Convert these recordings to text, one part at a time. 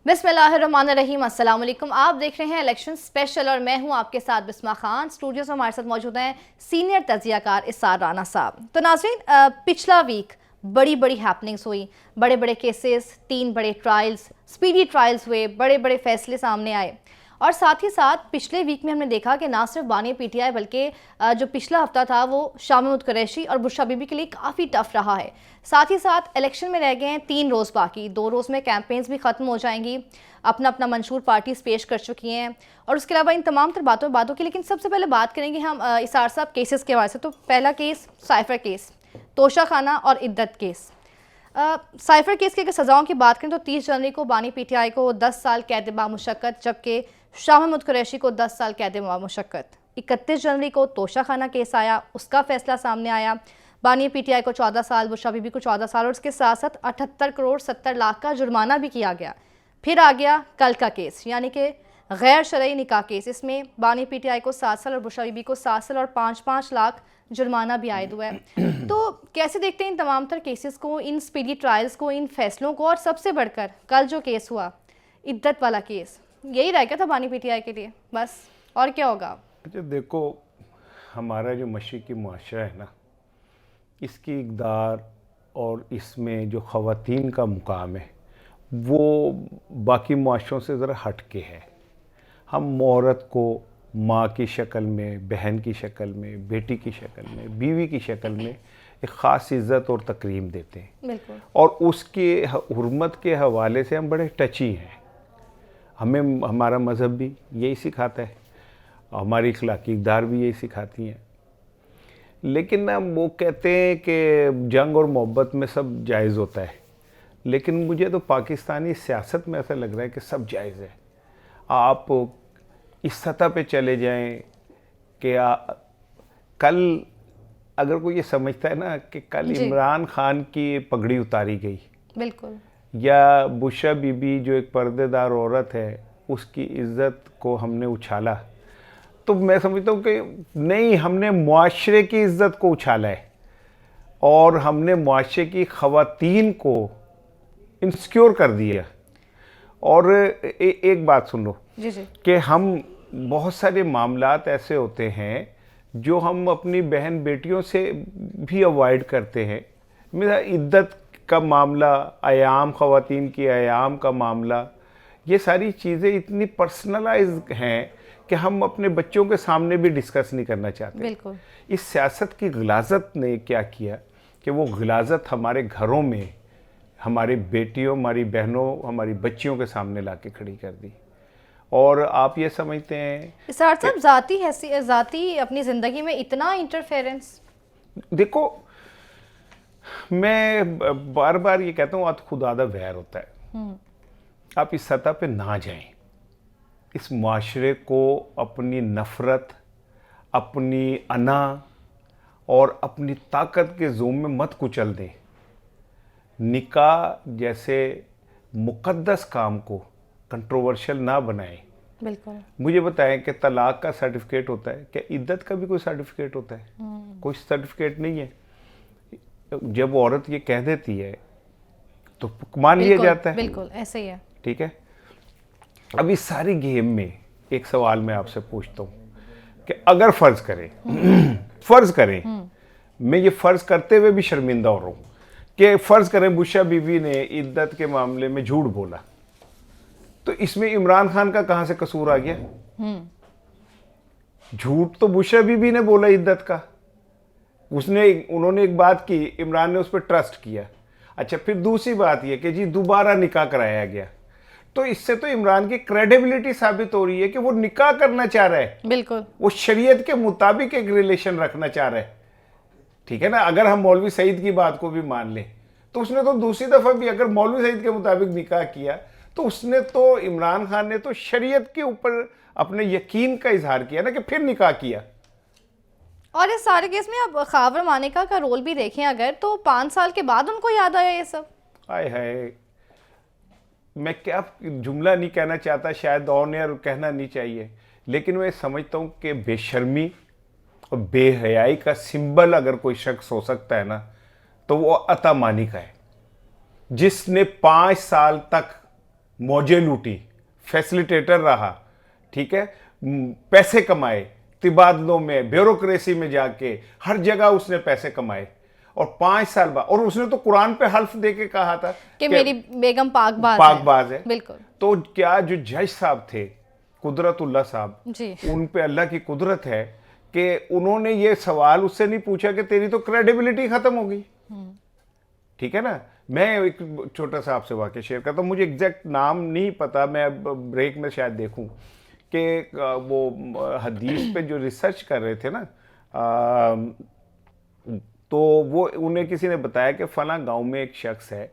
बिस्मिल्लाहिर्रहमानिर्रहीम, अस्सलाम वालेकुम। आप देख रहे हैं इलेक्शन स्पेशल और मैं हूं आपके साथ बिस्मा खान। स्टूडियो से हमारे साथ मौजूद हैं सीनियर तजियाकार इसार राना साहब। तो नाज़रीन, पिछला वीक बड़ी बड़ी हैपनिंग्स हुई, बड़े बड़े केसेस, 3 बड़े ट्रायल्स, स्पीडी ट्रायल्स हुए, बड़े बड़े फैसले सामने आए। और साथ ही साथ पिछले वीक में हमने देखा कि ना सिर्फ बानी पीटीआई बल्कि जो पिछला हफ्ता था वो शामी महमूद कुरैशी और बुशरा बीबी के लिए काफ़ी टफ रहा है। साथ ही साथ इलेक्शन में रह गए हैं 3 रोज़ बाकी, 2 रोज़ में कैंपेन्स भी ख़त्म हो जाएंगी, अपना अपना मंशूर पार्टीज पेश कर चुकी हैं और उसके अलावा इन तमाम तर बातों की। लेकिन सबसे पहले बात करेंगे हम इसार साहब केसेस के हवाले से। तो पहला केस साइफर केस, तोशा खाना और इद्दत केस। साइफर केस की अगर सज़ाओं की बात करें तो 30 जनवरी को बानी पीटीआई को 10 साल कैद बामुशक्कत, जबकि शाह महमूद कुरैशी को 10 साल कैद बामुशक्कत। 31 जनवरी को तोशा खाना केस आया, उसका फैसला सामने आया। बानी पीटीआई को 14 साल, बुशरा बीबी को 14 साल और उसके साथ साथ 78 करोड़ 70 लाख का जुर्माना भी किया गया। फिर आ गया कल का केस, यानी कि गैर शरई निकाह केस। इसमें बानी पीटीआई को 7 साल और बुशरा बीबी को 7 साल और 5-5 लाख जुर्माना भी आयद हुआ है। तो कैसे देखते हैं इन तमाम तर केसेस को, इन स्पीडी ट्रायल्स को, इन फैसलों को, और सबसे बढ़कर कल जो केस हुआ इद्दत वाला केस, यही रह गया था बानी पीटीआई के लिए बस, और क्या होगा? अच्छा देखो, हमारा जो मशरिकी मुआशरा है ना, इसकी इक़दार और इसमें जो ख़वातीन का मुकाम है वो बाकी मुआशरों से ज़रा हट के है। हम औरत को माँ की शक्ल में, बहन की शक्ल में, बेटी की शक्ल में, बीवी की शक्ल में एक ख़ास इज़्ज़त और तकरीम देते हैं। बिल्कुल। और उसके हुर्मत के हवाले से हम बड़े टची हैं। हमें हमारा मज़हब भी यही सिखाता है, हमारी अखलाकी इक़दार भी यही सिखाती हैं। लेकिन ना वो कहते हैं कि जंग और मोहब्बत में सब जायज़ होता है, लेकिन मुझे तो पाकिस्तानी सियासत में ऐसा लग रहा है कि सब जायज़ है। आप इस सतह पे चले जाएं कि कल अगर कोई ये समझता है ना कि कल इमरान खान की पगड़ी उतारी गई, बिल्कुल, या बुशरा बीबी जो एक पर्देदार औरत है उसकी इज़्ज़त को हमने उछाला, तो मैं समझता हूँ कि नहीं, हमने मुआशरे की इज़्ज़त को उछाला है और हमने मुआशरे की ख़वातीन को इनसिक्योर कर दिया। और एक बात सुन लो जी कि हम बहुत सारे मामलात ऐसे होते हैं जो हम अपनी बहन बेटियों से भी अवॉइड करते हैं। मेरा इद्दत का मामला, अयाम ख़वातीन की अयाम का मामला, ये सारी चीज़ें इतनी पर्सनलाइज हैं कि हम अपने बच्चों के सामने भी डिस्कस नहीं करना चाहते। बिल्कुल। इस सियासत की ग़िलाज़त ने क्या किया कि वो ग़िलाज़त हमारे घरों में हमारी बेटियों, हमारी बहनों, हमारी बच्चियों के सामने ला के खड़ी कर दी। और आप ये समझते हैं इसार साहब ज़ाती अपनी ज़िंदगी में इतना इंटरफेरेंस? देखो, मैं बार बार ये कहता हूँ, खुदादा वैर होता है। आप इस सतह पे ना जाएं, इस मुआशरे को अपनी नफ़रत, अपनी अना और अपनी ताकत के ज़ूम में मत कुचल दें। निकाह जैसे मुक़द्दस काम को कंट्रोवर्शियल ना बनाएं। बिल्कुल। मुझे बताएं कि तलाक का सर्टिफिकेट होता है, क्या इद्दत का भी कोई सर्टिफिकेट होता है? कोई सर्टिफिकेट नहीं है। जब औरत ये कह देती है तो मान लिया जाता है। बिल्कुल ऐसे ही है। ठीक है। अब इस सारी गेम में एक सवाल मैं आपसे पूछता हूँ कि अगर फ़र्ज़ करें मैं ये फ़र्ज़ करते हुए भी शर्मिंदा हो रहा हूँ कि फ़र्ज़ करें बुशरा बीबी ने इद्दत के मामले में झूठ बोला, तो इसमें इमरान खान का कहाँ से कसूर आ गया? झूठ तो बुशरा बीबी ने बोला इद्दत का, उन्होंने एक बात की, इमरान ने उस पर ट्रस्ट किया। अच्छा, फिर दूसरी बात यह कि जी दोबारा निकाह कराया गया, तो इससे तो इमरान की क्रेडिबिलिटी साबित हो रही है कि वो निकाह करना चाह रहा है। बिल्कुल। वो शरीयत के मुताबिक एक रिलेशन रखना चाह रहा है। ठीक है ना। अगर हम मौलवी सईद की बात को भी मान लें तो उसने तो दूसरी दफ़ा भी अगर मौलवी सईद के मुताबिक निकाह किया तो उसने तो, इमरान खान ने तो शरीयत के ऊपर अपने यकीन का इजहार किया ना, कि फिर निकाह किया। और इस सारे केस में अब खावर मानिका का रोल भी देखें अगर, तो 5 साल के बाद उनको याद आया ये सब। हाय हाय, मैं क्या जुमला नहीं कहना चाहता, शायद ऑन एयर कहना नहीं चाहिए, लेकिन मैं समझता हूँ कि बेशर्मी और बेहयाई का सिंबल अगर कोई शख्स हो सकता है ना, तो वो अता मानिका है, जिसने 5 साल तक मौजें लूटी, फैसिलिटेटर रहा, ठीक है, पैसे कमाए, तबादलों में, ब्यूरोक्रेसी में जाके हर जगह उसने पैसे कमाए। और 5 साल बाद, और उसने तो कुरान पे हल्फ दे के कहा था कि मेरी बेगम पाकबाज है। बिल्कुल। तो क्या जो जज साहब थे, कुदरतुल्लाह साहब जी, उन पे अल्लाह की कुदरत है कि उन्होंने ये सवाल उससे नहीं पूछा कि तेरी तो क्रेडिबिलिटी खत्म हो गई। ठीक है ना। मैं एक छोटा सा आपसे वाक्य शेयर करता हूँ, मुझे एग्जैक्ट नाम नहीं पता, मैं ब्रेक में शायद देखूं कि वो हदीस पे जो रिसर्च कर रहे थे ना, तो वो उन्हें किसी ने बताया कि फला गांव में एक शख्स है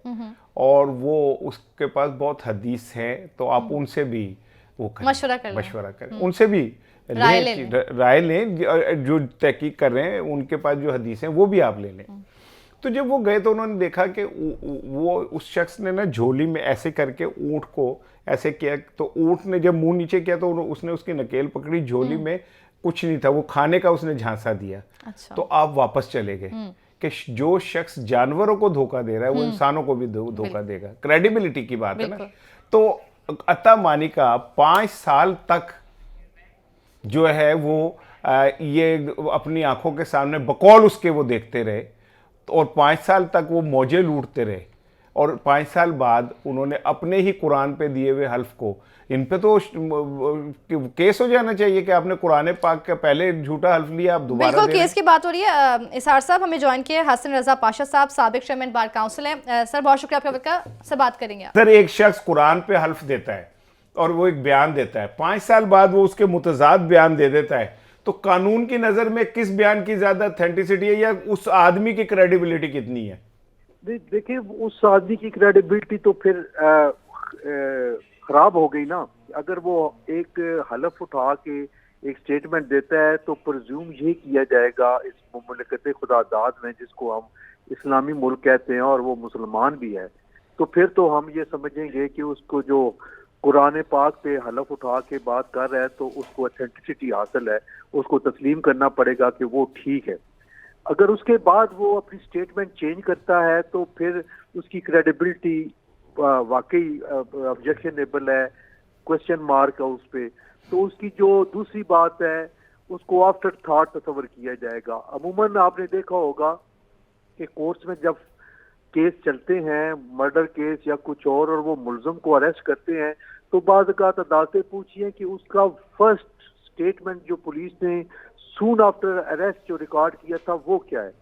और वो उसके पास बहुत हदीस है, तो आप उनसे भी वो करें, मशवरा करें, उनसे भी राय लें, जो तहकीक कर रहे हैं उनके पास जो हदीस हैं वो भी आप ले लें। तो जब वो गए तो उन्होंने देखा कि वो उस शख्स ने ना झोली में ऐसे करके ऊंट को ऐसे किया, तो ऊंट ने जब मुंह नीचे किया तो उसने उसकी नकेल पकड़ी, झोली में कुछ नहीं था, वो खाने का उसने झांसा दिया। अच्छा। तो आप वापस चले गए कि जो शख्स जानवरों को धोखा दे रहा है वो इंसानों को भी धोखा देगा। क्रेडिबिलिटी की बात है ना। तो अता मानी का 5 साल तक जो है वो ये अपनी आंखों के सामने बकौल उसके वो देखते रहे, और 5 साल तक वो मौजे लूटते रहे, और 5 साल बाद उन्होंने अपने ही कुरान पे दिए हुए हल्फ को, इन पे तो केस हो जाना चाहिए कि आपने कुरान पाक का पहले झूठा हल्फ लिया, आप दोबारा बिल्कुल केस की बात हो रही है। इसार साहब हमें ज्वाइन किए हसन रजा पाशा साहब, साबिक चेयरमैन बार काउंसिल है। सर बहुत शुक्रिया आपका वक्त का, सर बात करेंगे आप। सर एक शख्स कुरान पे हल्फ देता है और वो एक बयान देता है, 5 साल बाद वो उसके मुतजाद बयान दे देता है, तो कानून की नजर में किस बयान की ज्यादा ऑथेंटिसिटी है या उस आदमी की क्रेडिबिलिटी कितनी है? देखिए उस आदमी की क्रेडिबिलिटी तो फिर खराब हो गई ना। अगर वो एक हलफ उठा के एक स्टेटमेंट देता है तो प्रज्यूम ये किया जाएगा इस मुमलकत खुदादाद में, जिसको हम इस्लामी मुल्क कहते हैं और वो मुसलमान भी है, तो फिर तो हम ये समझेंगे कि उसको जो कुरान पाक पे हलफ उठा के बात कर रहा है तो उसको ऑथेंटिसिटी हासिल है, उसको तस्लीम करना पड़ेगा कि वो ठीक है। अगर उसके बाद वो अपनी स्टेटमेंट चेंज करता है तो फिर उसकी क्रेडिबिलिटी वाकई ऑब्जेक्शनेबल है, क्वेश्चन मार्क है उस पर। तो उसकी जो दूसरी बात है उसको आफ्टर थॉट तस्वर किया जाएगा। अमूमन आपने देखा होगा कि कोर्ट्स में जब केस चलते हैं, मर्डर केस या कुछ और वो मुलजम को अरेस्ट करते हैं, तो बाद अदालतें पूछिए कि उसका फर्स्ट स्टेटमेंट जो पुलिस ने सून आफ्टर अरेस्ट जो रिकॉर्ड किया था वो क्या है,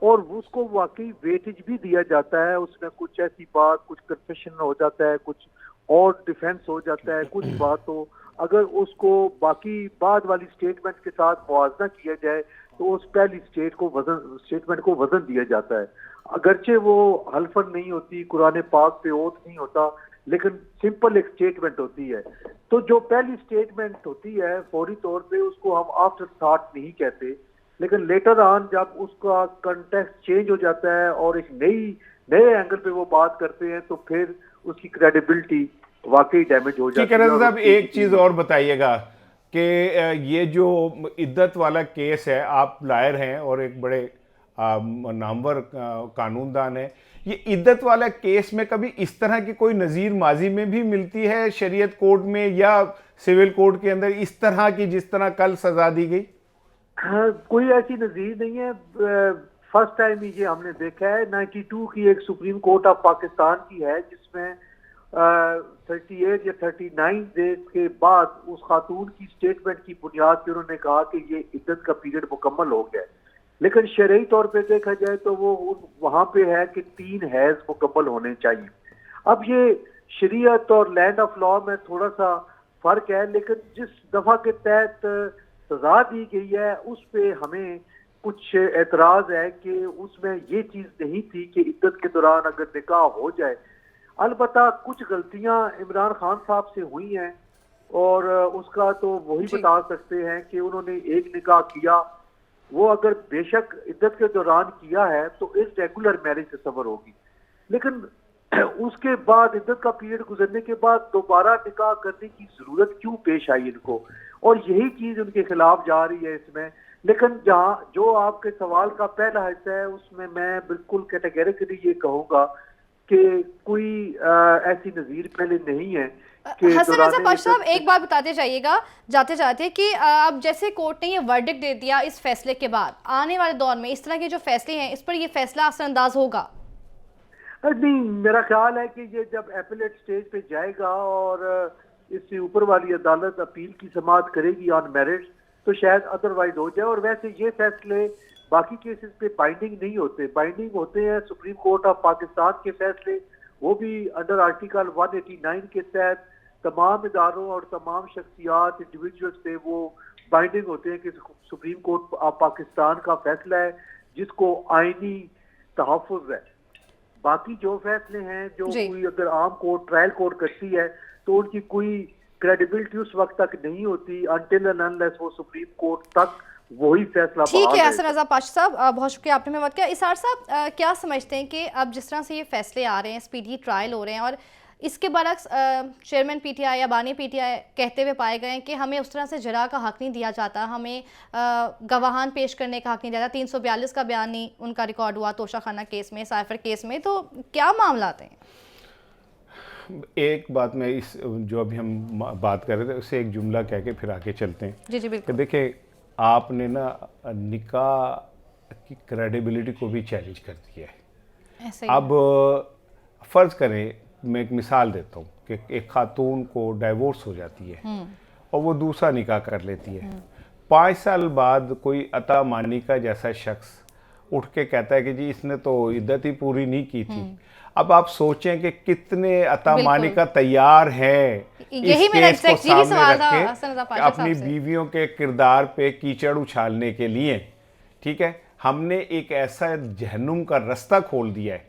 और उसको वाकई वेटेज भी दिया जाता है। उसमें कुछ ऐसी बात, कुछ कन्फेशन हो जाता है, कुछ और डिफेंस हो जाता है, कुछ बात हो, अगर उसको बाकी बाद वाली स्टेटमेंट के साथ मुआवजा किया जाए तो उस पहली स्टेटमेंट को वजन दिया जाता है। अगरचे वो हल्फन नहीं होती, कुरान पाक पे ओथ नहीं होता, लेकिन सिंपल एक स्टेटमेंट होती है। तो जो पहली स्टेटमेंट होती है फौरी तौर पे उसको हम आफ्टर थॉट नहीं कहते, लेकिन लेटर ऑन जब उसका कंटेक्स्ट चेंज हो जाता है और एक नए एंगल पे वो बात करते हैं तो फिर उसकी क्रेडिबिलिटी वाकई डैमेज हो जाती है। ठीक है साहब, एक चीज और बताइएगा कि ये जो इद्दत वाला केस है, आप लायर हैं और एक बड़े नामवर कानूनदान है, ये इद्दत वाला केस में कभी इस तरह की कोई नज़ीर माजी में भी मिलती है शरीयत कोर्ट में या सिविल कोर्ट के अंदर, इस तरह की जिस तरह कल सजा दी गई? हाँ, कोई ऐसी नज़ीर नहीं है। फर्स्ट टाइम ये हमने देखा है। 92 की एक सुप्रीम कोर्ट ऑफ पाकिस्तान की है जिसमें 38 या 39 डेज के बाद उस खातून की स्टेटमेंट की बुनियाद पर उन्होंने कहा कि ये इद्दत का पीरियड मुकम्मल हो गया है, लेकिन शरई तौर पे देखा जाए तो वो वहां पे है कि 3 हैज मुकम्मल होने चाहिए। अब ये शरीयत और लैंड ऑफ लॉ में थोड़ा सा फर्क है, लेकिन जिस दफा के तहत सजा दी गई है उस पे हमें कुछ एतराज है कि उसमें ये चीज नहीं थी कि इद्दत के दौरान अगर निकाह हो जाए। अलबत्ता कुछ गलतियां इमरान खान साहब से हुई हैं और उसका तो वही बता सकते हैं कि उन्होंने एक निकाह किया, वो अगर बेशक इद्दत के दौरान किया है तो एक रेगुलर मैरिज तस्वर होगी, लेकिन उसके बाद इद्दत का पीरियड गुजरने के बाद दोबारा निकाह करने की जरूरत क्यों पेश आई इनको, और यही चीज उनके खिलाफ जा रही है इसमें। लेकिन जहाँ जो आपके सवाल का पहला हिस्सा है उसमें मैं बिल्कुल कैटेगरिकली ये कहूँगा कि कोई ऐसी नज़ीर पहले नहीं है कि हसन रजा दौरान पाशा साहब इद्दत- एक बात बताते जाइएगा जाते जाते कि अब जैसे कोर्ट ने ये वर्डिक्ट दे दिया इस फैसले के बाद आने वाले दौर में इस तरह के जो फैसले हैं इस पर ये फैसला असरअंदाज होगा। नहीं, मेरा ख्याल है कि ये जब एपलेट स्टेज पे जाएगा और इससे ऊपर वाली अदालत अपील की समाअत करेगी ऑन मेरिट्स तो शायद अदरवाइज हो जाए। और वैसे ये फैसले बाकी केसेस पे बाइंडिंग नहीं होते, बाइंडिंग होते हैं सुप्रीम कोर्ट ऑफ पाकिस्तान के फैसले, वो भी अंडर आर्टिकल 189 के तहत तमाम इदारों और तमाम शख्सियात इंडिविजुअल्स पे वो बाइंडिंग होते हैं कि सुप्रीम कोर्ट ऑफ पाकिस्तान का फैसला है जिसको आईनी तहफ़्फ़ुज़ है। बाकी जो फैसले हैं जो जी। कोई अगर आम कोर्ट ट्रायल कोर्ट करती है तो उनकी कोई क्रेडिबिलिटी उस वक्त तक नहीं होती अनटिल एंड अनलेस वो सुप्रीम कोर्ट तक वही फैसला ठीक बहाल है रहे। हसन रजा पाशा साहब बहुत शुक्रिया आपने मेरी बात किया। इसार साहब क्या समझते हैं कि अब जिस तरह से ये फैसले आ रहे हैं स्पीडी ट्रायल हो रहे हैं और इसके बरक्स चेयरमैन पीटीआई या बानी पीटीआई कहते हुए पाए गए हैं कि हमें उस तरह से जरा का हक नहीं दिया जाता, हमें गवाहान पेश करने का हक नहीं दिया जाता, 342 का बयान नहीं उनका रिकॉर्ड हुआ तोशाखाना केस में, साइफर केस में, तो क्या मामला हैं? एक बात मैं इस जो अभी हम बात कर रहे थे उससे एक जुमला कह के फिर आगे चलते हैं जी जी कि बिल्कुल। देखिए आपने ना निकाह की क्रेडिबिलिटी को भी चैलेंज कर दिया है। ऐसे ही अब फ़र्ज़ करें, मैं एक मिसाल देता हूँ कि एक खातून को डाइवोर्स हो जाती है और वो दूसरा निकाह कर लेती है। 5 साल बाद कोई अता मानी का जैसा शख्स उठ के कहता है कि जी इसने तो इद्दत ही पूरी नहीं की थी। अब आप सोचें कि कितने अता मानी का तैयार हैं यही इस मेरा केस को exact यही सामने सवाल रख था के हसन रजा कि पाशा अपनी साहब से। बीवियों के किरदार पे कीचड़ उछालने के लिए, ठीक है, हमने एक ऐसा जहन्नुम का रास्ता खोल दिया है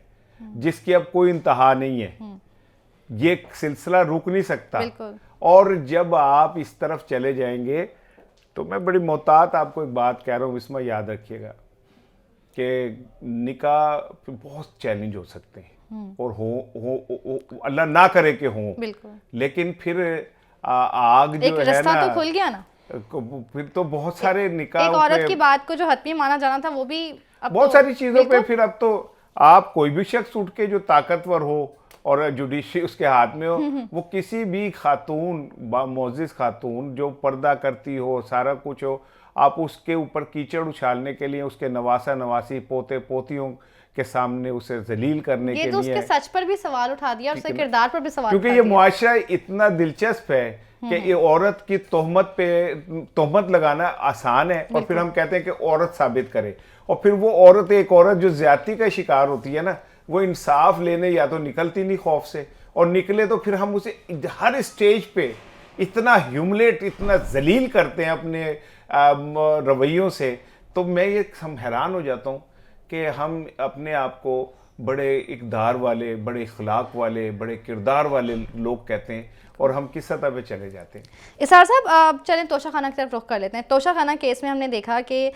जिसकी अब कोई इंतहा नहीं है। ये सिलसिला रुक नहीं सकता। बिल्कुल। और जब आप इस तरफ चले जाएंगे तो मैं बड़ी मोहतात आपको एक बात कह रहा हूँ, इसमें याद रखिएगा कि निकाह पे बहुत चैलेंज हो सकते हैं और हो अल्लाह ना करे कि हो, बिल्कुल। लेकिन फिर आग एक जो है रास्ता ना तो खुल गया ना। फिर तो बहुत सारे निकाह एक औरत पे की बात को जो हतमी माना जाना था वो भी अब बहुत तो सारी चीज़ों पे बिल्कुल। फिर अब तो आप कोई भी शख्स उठ के जो ताकतवर हो और जुडिशरी उसके हाथ में हो, वो किसी भी खातून मोअज़्ज़िज़ खातून जो पर्दा करती हो, सारा कुछ हो, आप उसके ऊपर कीचड़ उछालने के लिए, उसके नवासा नवासी पोते पोतियों के सामने उसे जलील करने ये के तो लिए, उसके सच पर भी सवाल उठा दिया और उसके किरदार पर भी सवाल क्योंकि उठा ये दिया। मुआशरा इतना दिलचस्प है कि ये औरत की तोहमत लगाना आसान है और फिर हम कहते हैं कि औरत साबित करे, और फिर वो औरत, एक औरत जो ज्यादती का शिकार होती है ना, वो इंसाफ लेने या तो निकलती नहीं खौफ से, और निकले तो फिर हम उसे हर स्टेज पे इतना ह्यूमिलेट, इतना जलील करते हैं अपने रवैयों से। तो मैं ये हम हैरान हो जाता हूँ कि हम अपने आप को बड़े इक़दार वाले, बड़े इखलाक वाले, बड़े किरदार वाले लोग कहते हैं और हम किस सतह पे चले जाते हैं। इसार साहब चलें तोशाखाना की तरफ रुख कर लेते हैं। तोशाखाना केस में हमने देखा कि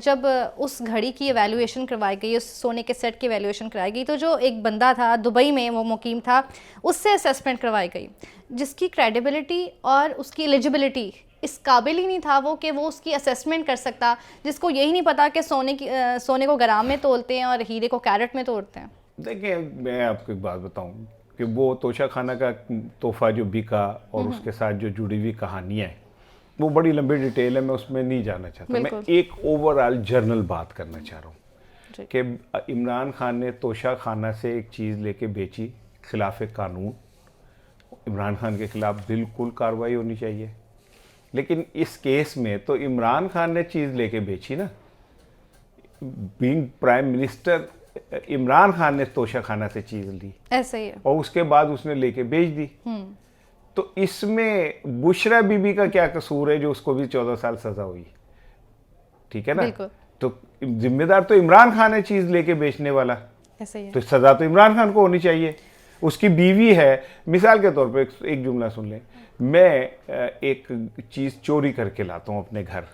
जब उस घड़ी की एवैल्यूएशन करवाई गई, उस सोने के सेट की एवैल्यूएशन कराई गई, तो जो एक बंदा था दुबई में, वो मुकीम था, उससे असेसमेंट करवाई गई जिसकी क्रेडिबिलिटी और उसकी एलिजिबिलिटी इस काबिल ही नहीं था वो कि वो उसकी असेसमेंट कर सकता, जिसको यही नहीं पता कि सोने को ग्राम में तोलते हैं और हीरे को कैरेट में तोड़ते हैं। देखिए मैं आपको एक बात बताऊं कि वो तोशाखाना का तोहफा जो बिका और उसके साथ जो जुड़ी हुई कहानियाँ हैं वो बड़ी लंबी डिटेल है, मैं उसमें नहीं जाना चाहता। मैं एक ओवरऑल जर्नल बात करना चाह रहा हूँ कि इमरान खान ने तोशाखाना से एक चीज़ लेके बेची खिलाफ कानून। इमरान खान के खिलाफ बिल्कुल कार्रवाई होनी चाहिए, लेकिन इस केस में तो इमरान खान ने चीज़ लेके बेची ना। Being prime minister Imran Khan ने तोशाखाना से चीज़ ली, ऐसे ही है। और उसके बाद उसने लेके बेच दी। तो इसमें बुशरा बीबी का क्या कसूर है जो उसको भी 14 साल सज़ा हुई, ठीक है ना। तो जिम्मेदार तो इमरान खान है चीज़ लेके बेचने वाला, ऐसे ही है। तो सज़ा तो इमरान खान को होनी चाहिए। उसकी बीवी है, मिसाल के तौर पे एक जुमला सुन लें, मैं एक चीज़ चोरी करके लाता हूँ अपने घर,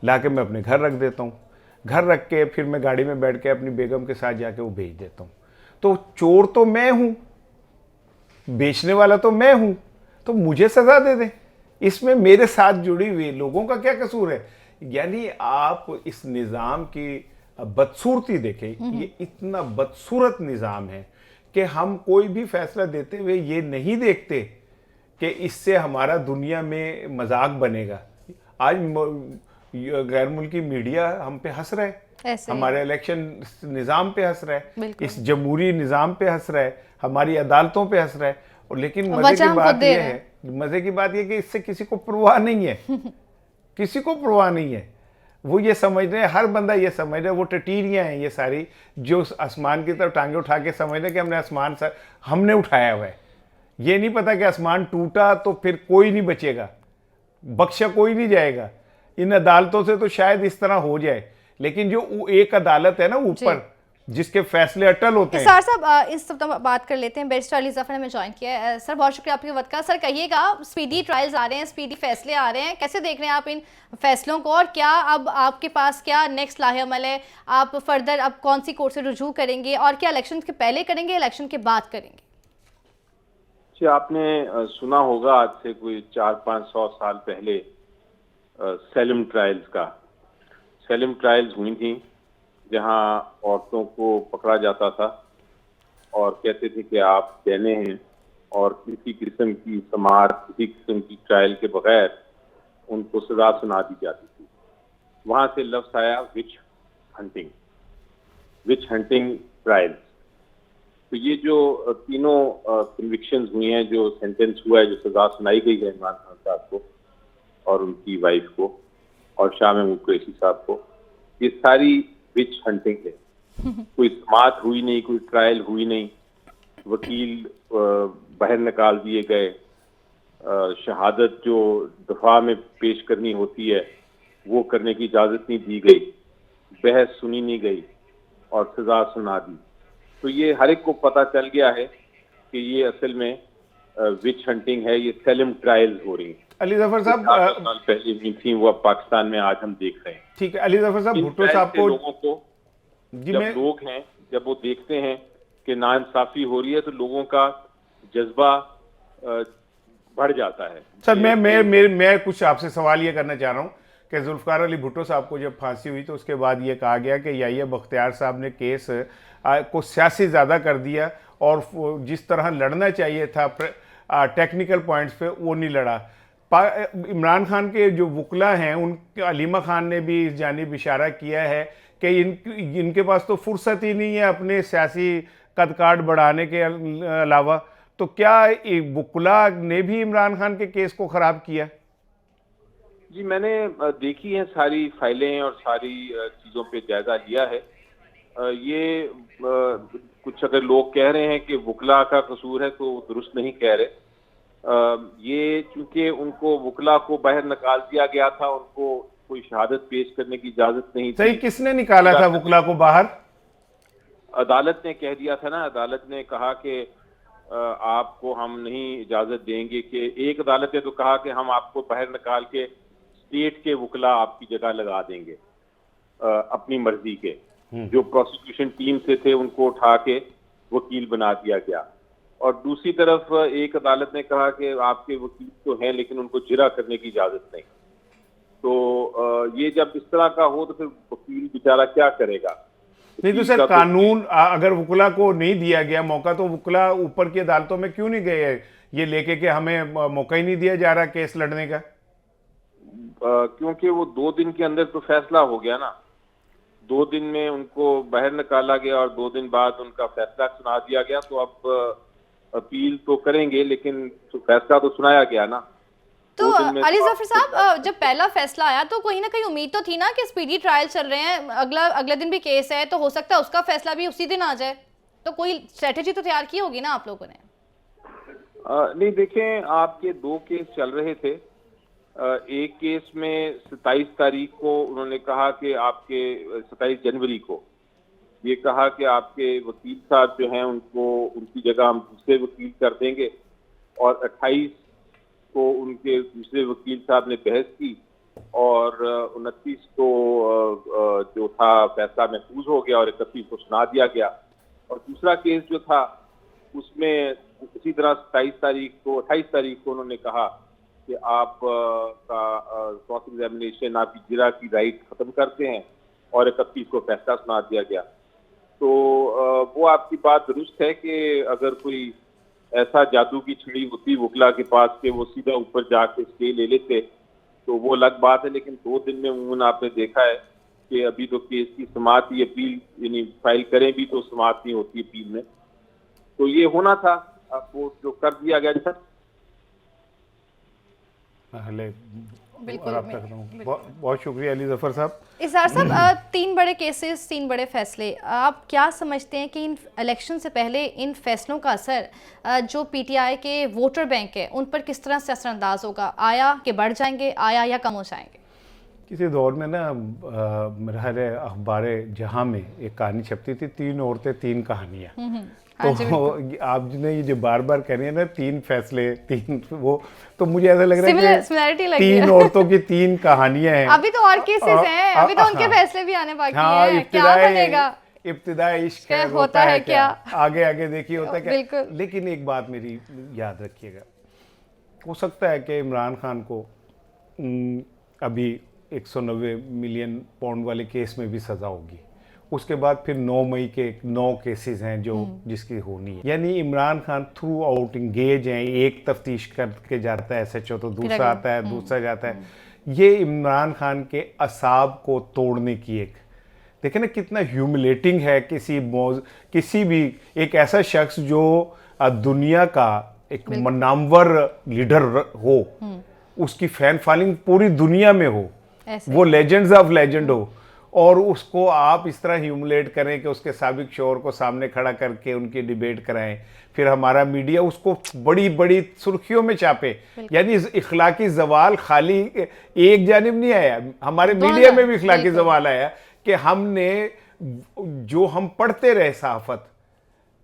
ला के मैं अपने घर रख देता हूँ, घर रख के फिर मैं गाड़ी में बैठ के अपनी बेगम के साथ जाके वो बेच देता हूँ। तो चोर तो मैं हूँ, बेचने वाला तो मैं हूँ, तो मुझे सज़ा दे दें। इसमें मेरे साथ जुड़ी हुई लोगों का क्या कसूर है? यानी आप इस निज़ाम की बदसूरती देखें, ये इतना बदसूरत निज़ाम है कि हम कोई भी फैसला देते हुए ये नहीं देखते कि इससे हमारा दुनिया में मजाक बनेगा। आज गैर मुल्की मीडिया हम पे हंस रहा है, ऐसे ही। हमारे इलेक्शन निज़ाम पे हंस रहा है, बिल्कुल। इस जमहूरी निज़ाम पे हंस रहा है, हमारी अदालतों पे हंस रहा है। और लेकिन मज़े वजह की हम बात खुद दे यह रहे है, मज़े की बात यह कि इससे किसी को परवाह नहीं है किसी को परवाह नहीं है। वो ये समझ रहे हैं, हर बंदा ये समझ रहा है, वो टटीरियाँ हैं ये सारी, जो आसमान की तरफ टांगे उठा के समझ रहे हैं कि हमने आसमान हमने उठाया हुआ है। ये नहीं पता कि आसमान टूटा तो फिर कोई नहीं बचेगा, बख्शा कोई नहीं जाएगा। इन अदालतों से तो शायद इस तरह हो जाए, लेकिन जो एक अदालत है ना ऊपर, जिसके फैसले अटल होते हैं। सर साहब इस सब बात कर लेते हैं। बैरिस्टर अली जफर ने हमें ज्वाइन किया है। सर बहुत शुक्रिया आपके वक्त का। सर कहिएगा, स्पीडी ट्रायल्स आ रहे हैं, स्पीडी फैसले आ रहे हैं, कैसे देख रहे हैं आप इन फैसलों को, और क्या अब आपके पास क्या नेक्स्ट लाहेअमल है? आप फर्दर अब कौन सी कोर्ट से रुजू करेंगे, और क्या इलेक्शन के पहले करेंगे, इलेक्शन के बाद करेंगे? जी, आपने सुना होगा आज से कोई 400-500 साल पहले सेलम ट्रायल्स का। सेलम ट्रायल्स हुई थी जहां औरतों को पकड़ा जाता था और कहते थे कि आप डैने हैं, और किसी किस्म की समाअत, किसी किस्म की ट्रायल के बगैर उनको सजा सुना दी जाती थी। वहां से लफ्ज आया विच हंटिंग ट्रायल्स। तो ये जो तीनों कन्विक्शंस हुई हैं, जो सेंटेंस हुआ है, जो सजा सुनाई गई है इमरान खान साहब को और उनकी वाइफ को और शाह महमूद कुरैशी साहब को, ये सारी विच हंटिंग है। कोई समाअत हुई नहीं, कोई ट्रायल हुई नहीं, वकील बाहर निकाल दिए गए, शहादत जो दफा में पेश करनी होती है वो करने की इजाज़त नहीं दी गई, बहस सुनी नहीं गई और सजा सुना दी। तो ये हर एक को पता चल गया है कि ये असल में विच हंटिंग है, ये सेलम ट्रायल्स हो रही हैं। अली जफर साहब साल पहले भी थी, वो अब पाकिस्तान में आज हम देख रहे हैं। ठीक है, अली जफर साहब, भुट्टो साहब को लोगों को जब लोग हैं, जब वो देखते हैं कि नाइंसाफी हो रही है तो लोगों का जज्बा बढ़ जाता है। सर मैं कुछ आपसे सवाल ये करना चाह रहा हूँ कि जुल्फ़िकार अली भुट्टो साहब को जब फांसी हुई तो उसके बाद ये कहा गया कि याहिया बख्तियार साहब ने केस को सियासी ज़्यादा कर दिया और जिस तरह लड़ना चाहिए था टेक्निकल पॉइंट्स पे वो नहीं लड़ा। इमरान खान के जो वकला हैं, उन अलीमा खान ने भी इस जानिब इशारा किया है कि इनके पास तो फुर्सत ही नहीं है अपने सियासी कदकाठ बढ़ाने के अलावा। तो क्या वकला ने भी इमरान खान के केस को ख़राब किया? जी, मैंने देखी है सारी फाइलें और सारी चीज़ों पे जायजा लिया है। ये कुछ अगर लोग कह रहे हैं कि वकला का कसूर है तो दुरुस्त नहीं कह रहे। ये चूंकि उनको वकला को बाहर निकाल दिया गया था, उनको कोई शहादत पेश करने की इजाजत नहीं थी। सही, किसने निकाला था वकला को बाहर? अदालत ने कह दिया था ना, अदालत ने कहा कि आपको हम नहीं इजाजत देंगे। कि एक अदालत ने तो कहा कि हम आपको बाहर निकाल के स्टेट के वकला आपकी जगह लगा देंगे अपनी मर्जी के। जो प्रोसिक्यूशन टीम से थे उनको उठा के वकील बना दिया गया। और दूसरी तरफ एक अदालत ने कहा कि आपके वकील तो हैं लेकिन उनको जिरा करने की इजाजत नहीं। तो ये जब इस तरह का हो तो फिर वकील बेचारा क्या करेगा? नहीं तो सर, कानून अगर वकला को नहीं दिया गया मौका तो वकला ऊपर की अदालतों में क्यों नहीं गए ये लेके कि हमें मौका ही नहीं दिया जा रहा केस लड़ने का? क्योंकि वो 2 दिन के अंदर तो फैसला हो गया ना। 2 दिन में उनको बाहर निकाला गया और 2 दिन बाद उनका फैसला सुना दिया गया। तो अब अपील तो करेंगे लेकिन तो फैसला तो सुनाया गया ना। तो अली जफर साहब, जब पहला फैसला आया तो कहीं ना कहीं उम्मीद तो थी ना कि स्पीडी ट्रायल चल रहे हैं, अगले दिन भी केस है, तो हो सकता है उसका फैसला भी उसी दिन आ जाए। तो कोई स्ट्रेटेजी तो तैयार की होगी ना आप लोगों ने? नहीं, देखें, आपके 2 केस चल रहे थे। एक केस में 27 तारीख को उन्होंने कहा कि आपके 27 जनवरी को ये कहा कि आपके वकील साहब जो हैं उनको उनकी जगह हम दूसरे वकील कर देंगे। और 28 को उनके दूसरे वकील साहब ने बहस की और 29 को जो था फैसला महफूज हो गया और 31 को सुना दिया गया। और दूसरा केस जो था उसमें इसी तरह 28 तारीख को उन्होंने कहा कि आप का क्रॉस एग्जामिनेशन, आपकी जिरा की राइट खत्म करते हैं और 31 को फैसला सुना दिया गया। तो वो आपकी बात दुरुस्त है कि अगर कोई ऐसा जादू की छड़ी होती वकला के पास के वो सीधा ऊपर जाके स्टे ले लेते तो वो अलग बात है, लेकिन 2 दिन में उन्होंने आपने देखा है कि अभी तो केस की समाअत ही अपील यानी फाइल करें भी तो समाअत नहीं होती अपील में, तो ये होना था, अब वो जो कर दिया गया था। बिल्कुल, रब्ता करता हूँ। बहुत शुक्रिया अली जफर साहब। इज़हार साहब, 3 बड़े केसेस, 3 बड़े फैसले, आप क्या समझते हैं कि इन इलेक्शन से पहले इन फैसलों का असर जो पीटीआई के वोटर बैंक है उन पर किस तरह से असरअंदाज होगा? आया कि बढ़ जाएंगे, आया या कम हो जाएंगे? किसी दौर में ना मेरा ख्याल है अखबार जहाँ में एक कहानी छपती थी, 3 औरतें 3 कहानियाँ। तो आप ने ये जो बार बार कह रही है ना 3 फैसले 3 वो, तो मुझे ऐसा लग रहा है कि 3 औरतों की 3 कहानियां हैं। अभी तो और केसेस हैं, अभी तो उनके फैसले भी आने बाकी हैं। क्या बनेगा? इब्तिदाई इश्क होता है क्या, आगे आगे देखिए होता है क्या। लेकिन एक बात मेरी याद रखिएगा, हो सकता है कि इमरान खान को अभी 190 मिलियन पाउंड वाले केस में भी सज़ा होगी, उसके बाद फिर 9 मई के 9 केसेस हैं जो जिसकी होनी है। यानी Imran Khan through out engage हैं, एक तफ्तीश करके जाता है SHO, तो दूसरा आता है, दूसरा जाता है। ये इमरान खान के असाब को तोड़ने की एक, देखें ना कितना ह्यूमिलेटिंग है किसी भी एक ऐसा शख्स जो दुनिया का एक नामवर लीडर हो, उसकी फैन फॉलोइंग पूरी दुनिया में हो, वो लेजेंड्स ऑफ लेजेंड हो, और उसको आप इस तरह ह्यूमिलेट करें कि उसके साबिक शोहर को सामने खड़ा करके उनकी डिबेट कराएं, फिर हमारा मीडिया उसको बड़ी बड़ी सुर्खियों में छापे। यानी इखलाकी जवाल खाली एक जानिब नहीं आया, हमारे मीडिया में भी इखलाकी जवाल आया कि हमने जो हम पढ़ते रहे सहाफत,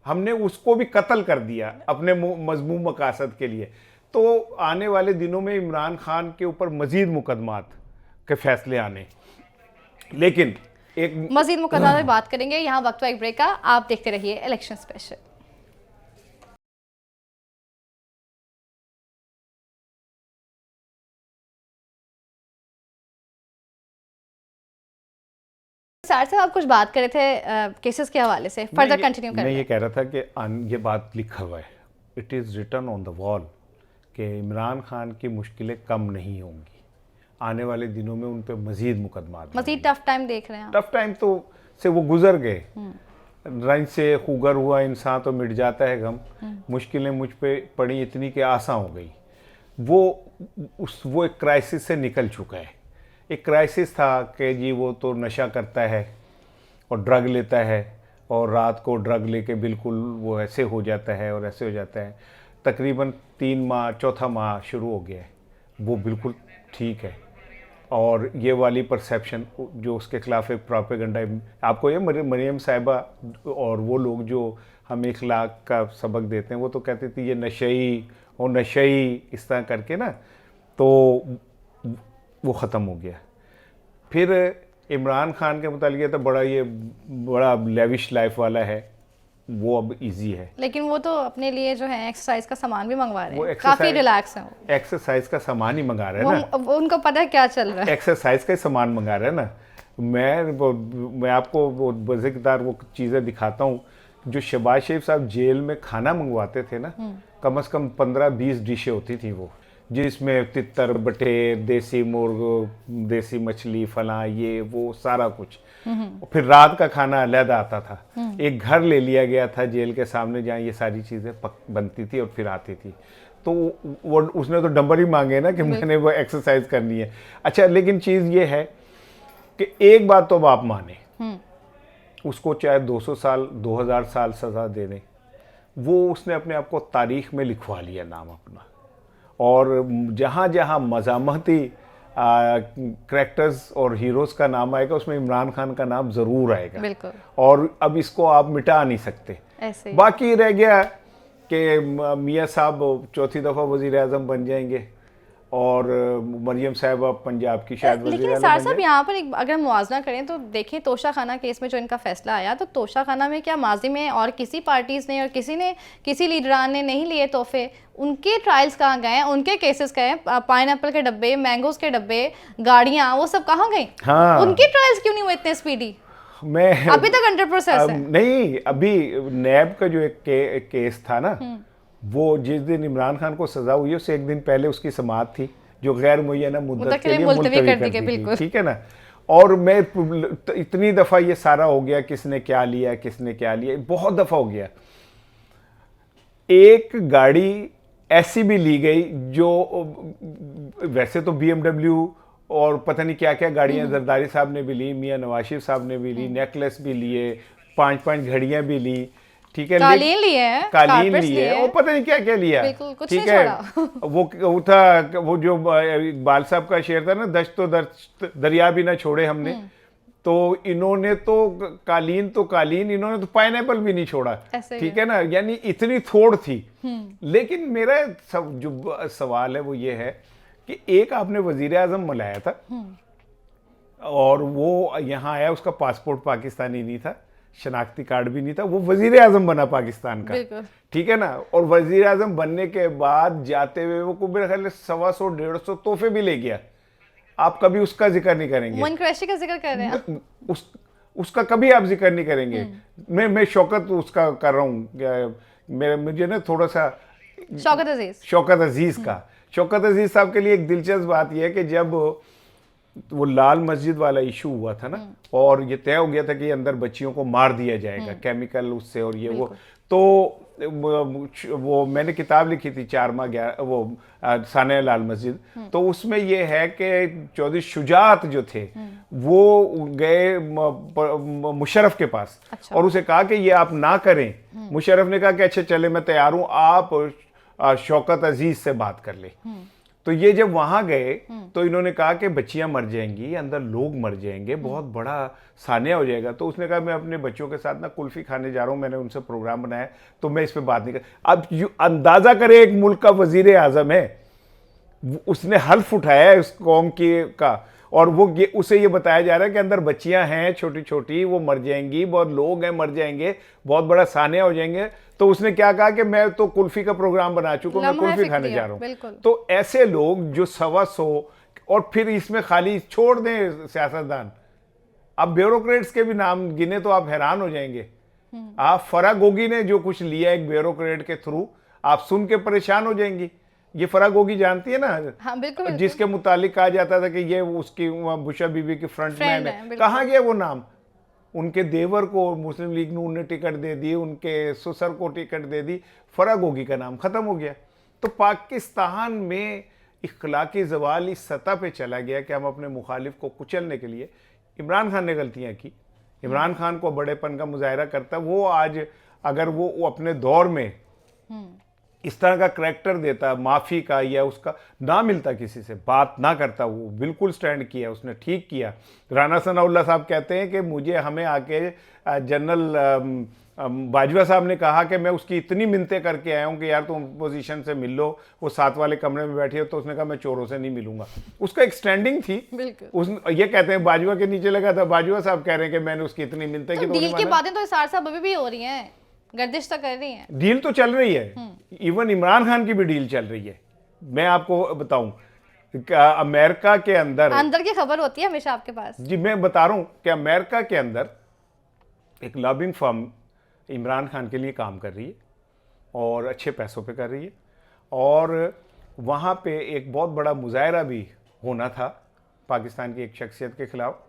हमने उसको भी कत्ल कर दिया अपने मजमूम मकासद के लिए। तो आने वाले दिनों में इमरान खान के ऊपर मजीद मुकदमात के फैसले आने, लेकिन एक मजीद मुकदमा में बात करेंगे। यहाँ वक्त एक ब्रेक का, आप देखते रहिए इलेक्शन स्पेशल। सार साहब, आप कुछ बात कर रहे थे केसेस के हवाले से, फर्दर कंटिन्यू करें। मैं ये कह रहा था कि ये बात लिखा हुआ है, it is written on the wall कि इमरान खान की मुश्किलें कम नहीं होंगी, आने वाले दिनों में उन पे मजीद मुकदमात, मजीद टफ टाइम देख रहे हैं। टफ टाइम तो से वो गुजर गए, रंज से खुगर हुआ इंसान तो मिट जाता है गम, मुश्किलें मुझ पे पड़ी इतनी कि आसान हो गई। वो एक क्राइसिस से निकल चुका है। एक क्राइसिस था कि जी वो तो नशा करता है और ड्रग लेता है और रात को ड्रग लेके बिल्कुल वो ऐसे हो जाता है और ऐसे हो जाता है। तकरीबन 3 माह, चौथा माह शुरू हो गया है, वो बिल्कुल ठीक है। और ये वाली परसेप्शन जो उसके खिलाफ एक प्रोपेगेंडा, आपको ये मरियम साहिबा और वो लोग जो हमें इखलाक का सबक देते हैं, वो तो कहते थे ये नशई और नशई इस तरह करके ना, तो वो ख़त्म हो गया। फिर इमरान खान के मुतालिक ये तो बड़ा लेविश लाइफ वाला है, वो अब इजी है। लेकिन वो तो अपने लिए जो है एक्सरसाइज का सामान भी मंगवा रहे हैं, काफी रिलैक्स है। एक्सरसाइज का सामान ही मंगा रहे हैं ना, उनको पता है क्या चल रहा है, एक्सरसाइज का ही सामान मंगा रहे हैं ना। मैं आपको वो मज़ेदार वो चीज़ें दिखाता हूँ जो शहबाज शरीफ साहब जेल में खाना मंगवाते थे ना, कम से कम 15-20 डिशें होती थी वो, जिसमें तितर बटेर, देसी मुर्ग, देसी मछली, फला ये वो सारा कुछ। फिर रात का खाना अलहदा आता था, एक घर ले लिया गया था जेल के सामने जहाँ ये सारी चीज़ें बनती थी और फिर आती थी। तो वो उसने तो डंबर ही मांगे ना कि मैंने वो एक्सरसाइज करनी है। अच्छा, लेकिन चीज़ ये है कि एक बात तो अब आप माने, उसको चाहे 200 साल 2000 साल सज़ा दे दें, वो उसने अपने आप को तारीख़ में लिखवा लिया नाम अपना। और जहाँ जहाँ मज़ामती करैक्टर्स और हीरोज़ का नाम आएगा उसमें इमरान खान का नाम ज़रूर आएगा। बिल्कुल। और अब इसको आप मिटा नहीं सकते। ऐसे बाकी रह गया कि मियाँ साहब चौथी दफ़ा वज़ीर आज़म बन जाएंगे और मरियम साहिबा पंजाब की शायद वज़ीर आज़म। लेकिन सार साहब यहाँ पर एक अगर मुआवजा करें तो देखें, तोशा खाना केस में जो इनका फैसला आया, तो तोशा खाना में क्या माजी में और किसी पार्टीज़ ने और किसी लीडरान ने नहीं लिए तोहफे, उनके ट्रायल्स कहाँ गए हैं, उनके केसेस गए, पाइनएप्पल के डब्बे, मैंगोज़ के डब्बे, गाड़ियाँ, वो सब कहाँ गई? हाँ, उनकी ट्रायल्स क्यों नहीं हुए इतने स्पीडी? मैं अभी तक अंडर प्रोसेस है? नहीं, अभी नैब का जो एक केस था ना, वो जिस दिन इमरान खान को सजा हुई है उससे एक दिन पहले उसकी समाअत थी, जो गैर मुअय्यना मुद्दत के लिए मुलतवी कर दी गई, ठीक है ना। और मैं इतनी दफ़ा ये सारा हो गया, किसने क्या लिया किसने क्या लिया, बहुत दफ़ा हो गया। एक गाड़ी ऐसी भी ली गई जो वैसे तो BMW और पता नहीं क्या क्या गाड़ियां जरदारी साहब ने भी ली, मियां नवाज शरीफ साहब ने भी ली, नेकलेस भी लिए, 5-5 घड़ियां भी ली, ठीक है, कालीन लिए हैं, कालीन लिए और पता नहीं क्या क्या लिया, ठीक है। वो था, वो जो इकबाल साहब का शेर था ना, दश्त तो दरिया भी ना छोड़े हमने, तो इन्होंने तो कालीन, इन्होंने तो पाइनएप्पल भी नहीं छोड़ा, ठीक है ना। यानी इतनी थोड़ थी। लेकिन मेरा जो सवाल है वो ये है कि एक आपने वजीर आजम बुलाया था और वो यहाँ आया, उसका पासपोर्ट पाकिस्तानी नहीं था, शनाख्ती कार्ड भी नहीं था, वो वजीर आजम बना पाकिस्तान का, ठीक है ना। और वजीर आजम बनने के बाद जाते हुए वो मेरे ख्याल 125-150 तोहफे भी ले गया। आप कभी उसका जिक्र नहीं करेंगे, मोइन कुरैशी का जिक्र कर रहे हैं उसका कभी आप जिक्र नहीं करेंगे। मैं शौकत उसका कर रहा हूँ, मुझे ना थोड़ा सा शौकत अजीज का, शौकत अजीज साहब के लिए एक दिलचस्प बात यह है कि जब वो लाल मस्जिद वाला इशू हुआ था ना, और ये तय हो गया था कि अंदर बच्चियों को मार दिया जाएगा केमिकल उससे, और ये तो वो मैंने किताब लिखी थी 4 माह 11 वो सानिया लाल मस्जिद, तो उसमें ये है कि चौधरी शुजात जो थे वो गए मुशर्रफ के पास, अच्छा। और उसे कहा कि ये आप ना करें। मुशर्रफ ने कहा कि अच्छा चले मैं तैयार हूं, आप शौकत अजीज से बात कर ले। तो ये जब वहां गए तो इन्होंने कहा कि बच्चियां मर जाएंगी, अंदर लोग मर जाएंगे, बहुत बड़ा सानिया हो जाएगा। तो उसने कहा मैं अपने बच्चों के साथ ना कुल्फी खाने जा रहा हूं, मैंने उनसे प्रोग्राम बनाया, तो मैं इस पे बात नहीं कर। अब अंदाजा करें, एक मुल्क का वजीर आजम है, उसने हल्फ उठाया है उस कौम का, और वो उसे ये बताया जा रहा है कि अंदर बच्चियां हैं छोटी छोटी, वो मर जाएंगी, बहुत लोग हैं मर जाएंगे, बहुत बड़ा सानिया हो जाएंगे। तो उसने क्या कहा कि मैं तो कुल्फी का प्रोग्राम बना चुका हूं, मैं कुल्फी खाने जा रहा हूं। तो ऐसे लोग जो 125, और फिर इसमें खाली छोड़ दें सियासतदान, अब ब्यूरोक्रेट्स के भी नाम गिने तो आप हैरान हो जाएंगे। आप फरागोगी ने जो कुछ लिया एक ब्यूरोक्रेट के थ्रू, आप सुन के परेशान हो जाएंगी। ये फरागोगी जानती है ना, हाँ, बिल्कुल, जिसके मुतालिक कहा जाता था कि ये उसकी बुशा बीबी की फ्रंटमैन है। कहाँ गया वो नाम? उनके देवर को मुस्लिम लीग नून ने टिकट दे दी, उनके ससुर को टिकट दे दी, फरागोगी का नाम खत्म हो गया। तो पाकिस्तान में इखलाकी ज़वाल इस सतह पे चला गया कि हम अपने मुखालिफ को कुचलने के लिए, इमरान खान ने गलतियां की, इमरान खान को बड़ेपन का मुजाहरा करता, वो आज अगर वो अपने दौर में इस तरह का करैक्टर देता, माफ़ी का या उसका ना मिलता, किसी से बात ना करता, वो बिल्कुल स्टैंड किया, उसने ठीक किया। राना सनाउल्लाह साहब कहते हैं कि हमें आके जनरल बाजवा साहब ने कहा कि मैं उसकी इतनी मिन्नतें करके आया हूँ कि यार तुम पोजीशन से मिल लो, वो साथ वाले कमरे में बैठी हो, तो उसने कहा मैं चोरों से नहीं मिलूंगा। उसका एक स्टैंडिंग थी। ये कहते हैं बाजवा के नीचे लगा था, बाजवा साहब कह रहे हैं कि मैंने उसकी इतनी मिन्नतें की। डील की बातें तो इसार साहब अभी भी हो रही हैं, गर्दिश तो कर रही है, डील तो चल रही है, इवन इमरान खान की भी डील चल रही है। मैं आपको बताऊं, अमेरिका के अंदर की खबर होती है हमेशा आपके पास। जी, मैं बता रहा हूं कि अमेरिका के अंदर एक लॉबिंग फर्म इमरान खान के लिए काम कर रही है और अच्छे पैसों पे कर रही है, और वहाँ पे एक बहुत बड़ा मुजाहरा भी होना था पाकिस्तान की एक शख्सियत के खिलाफ,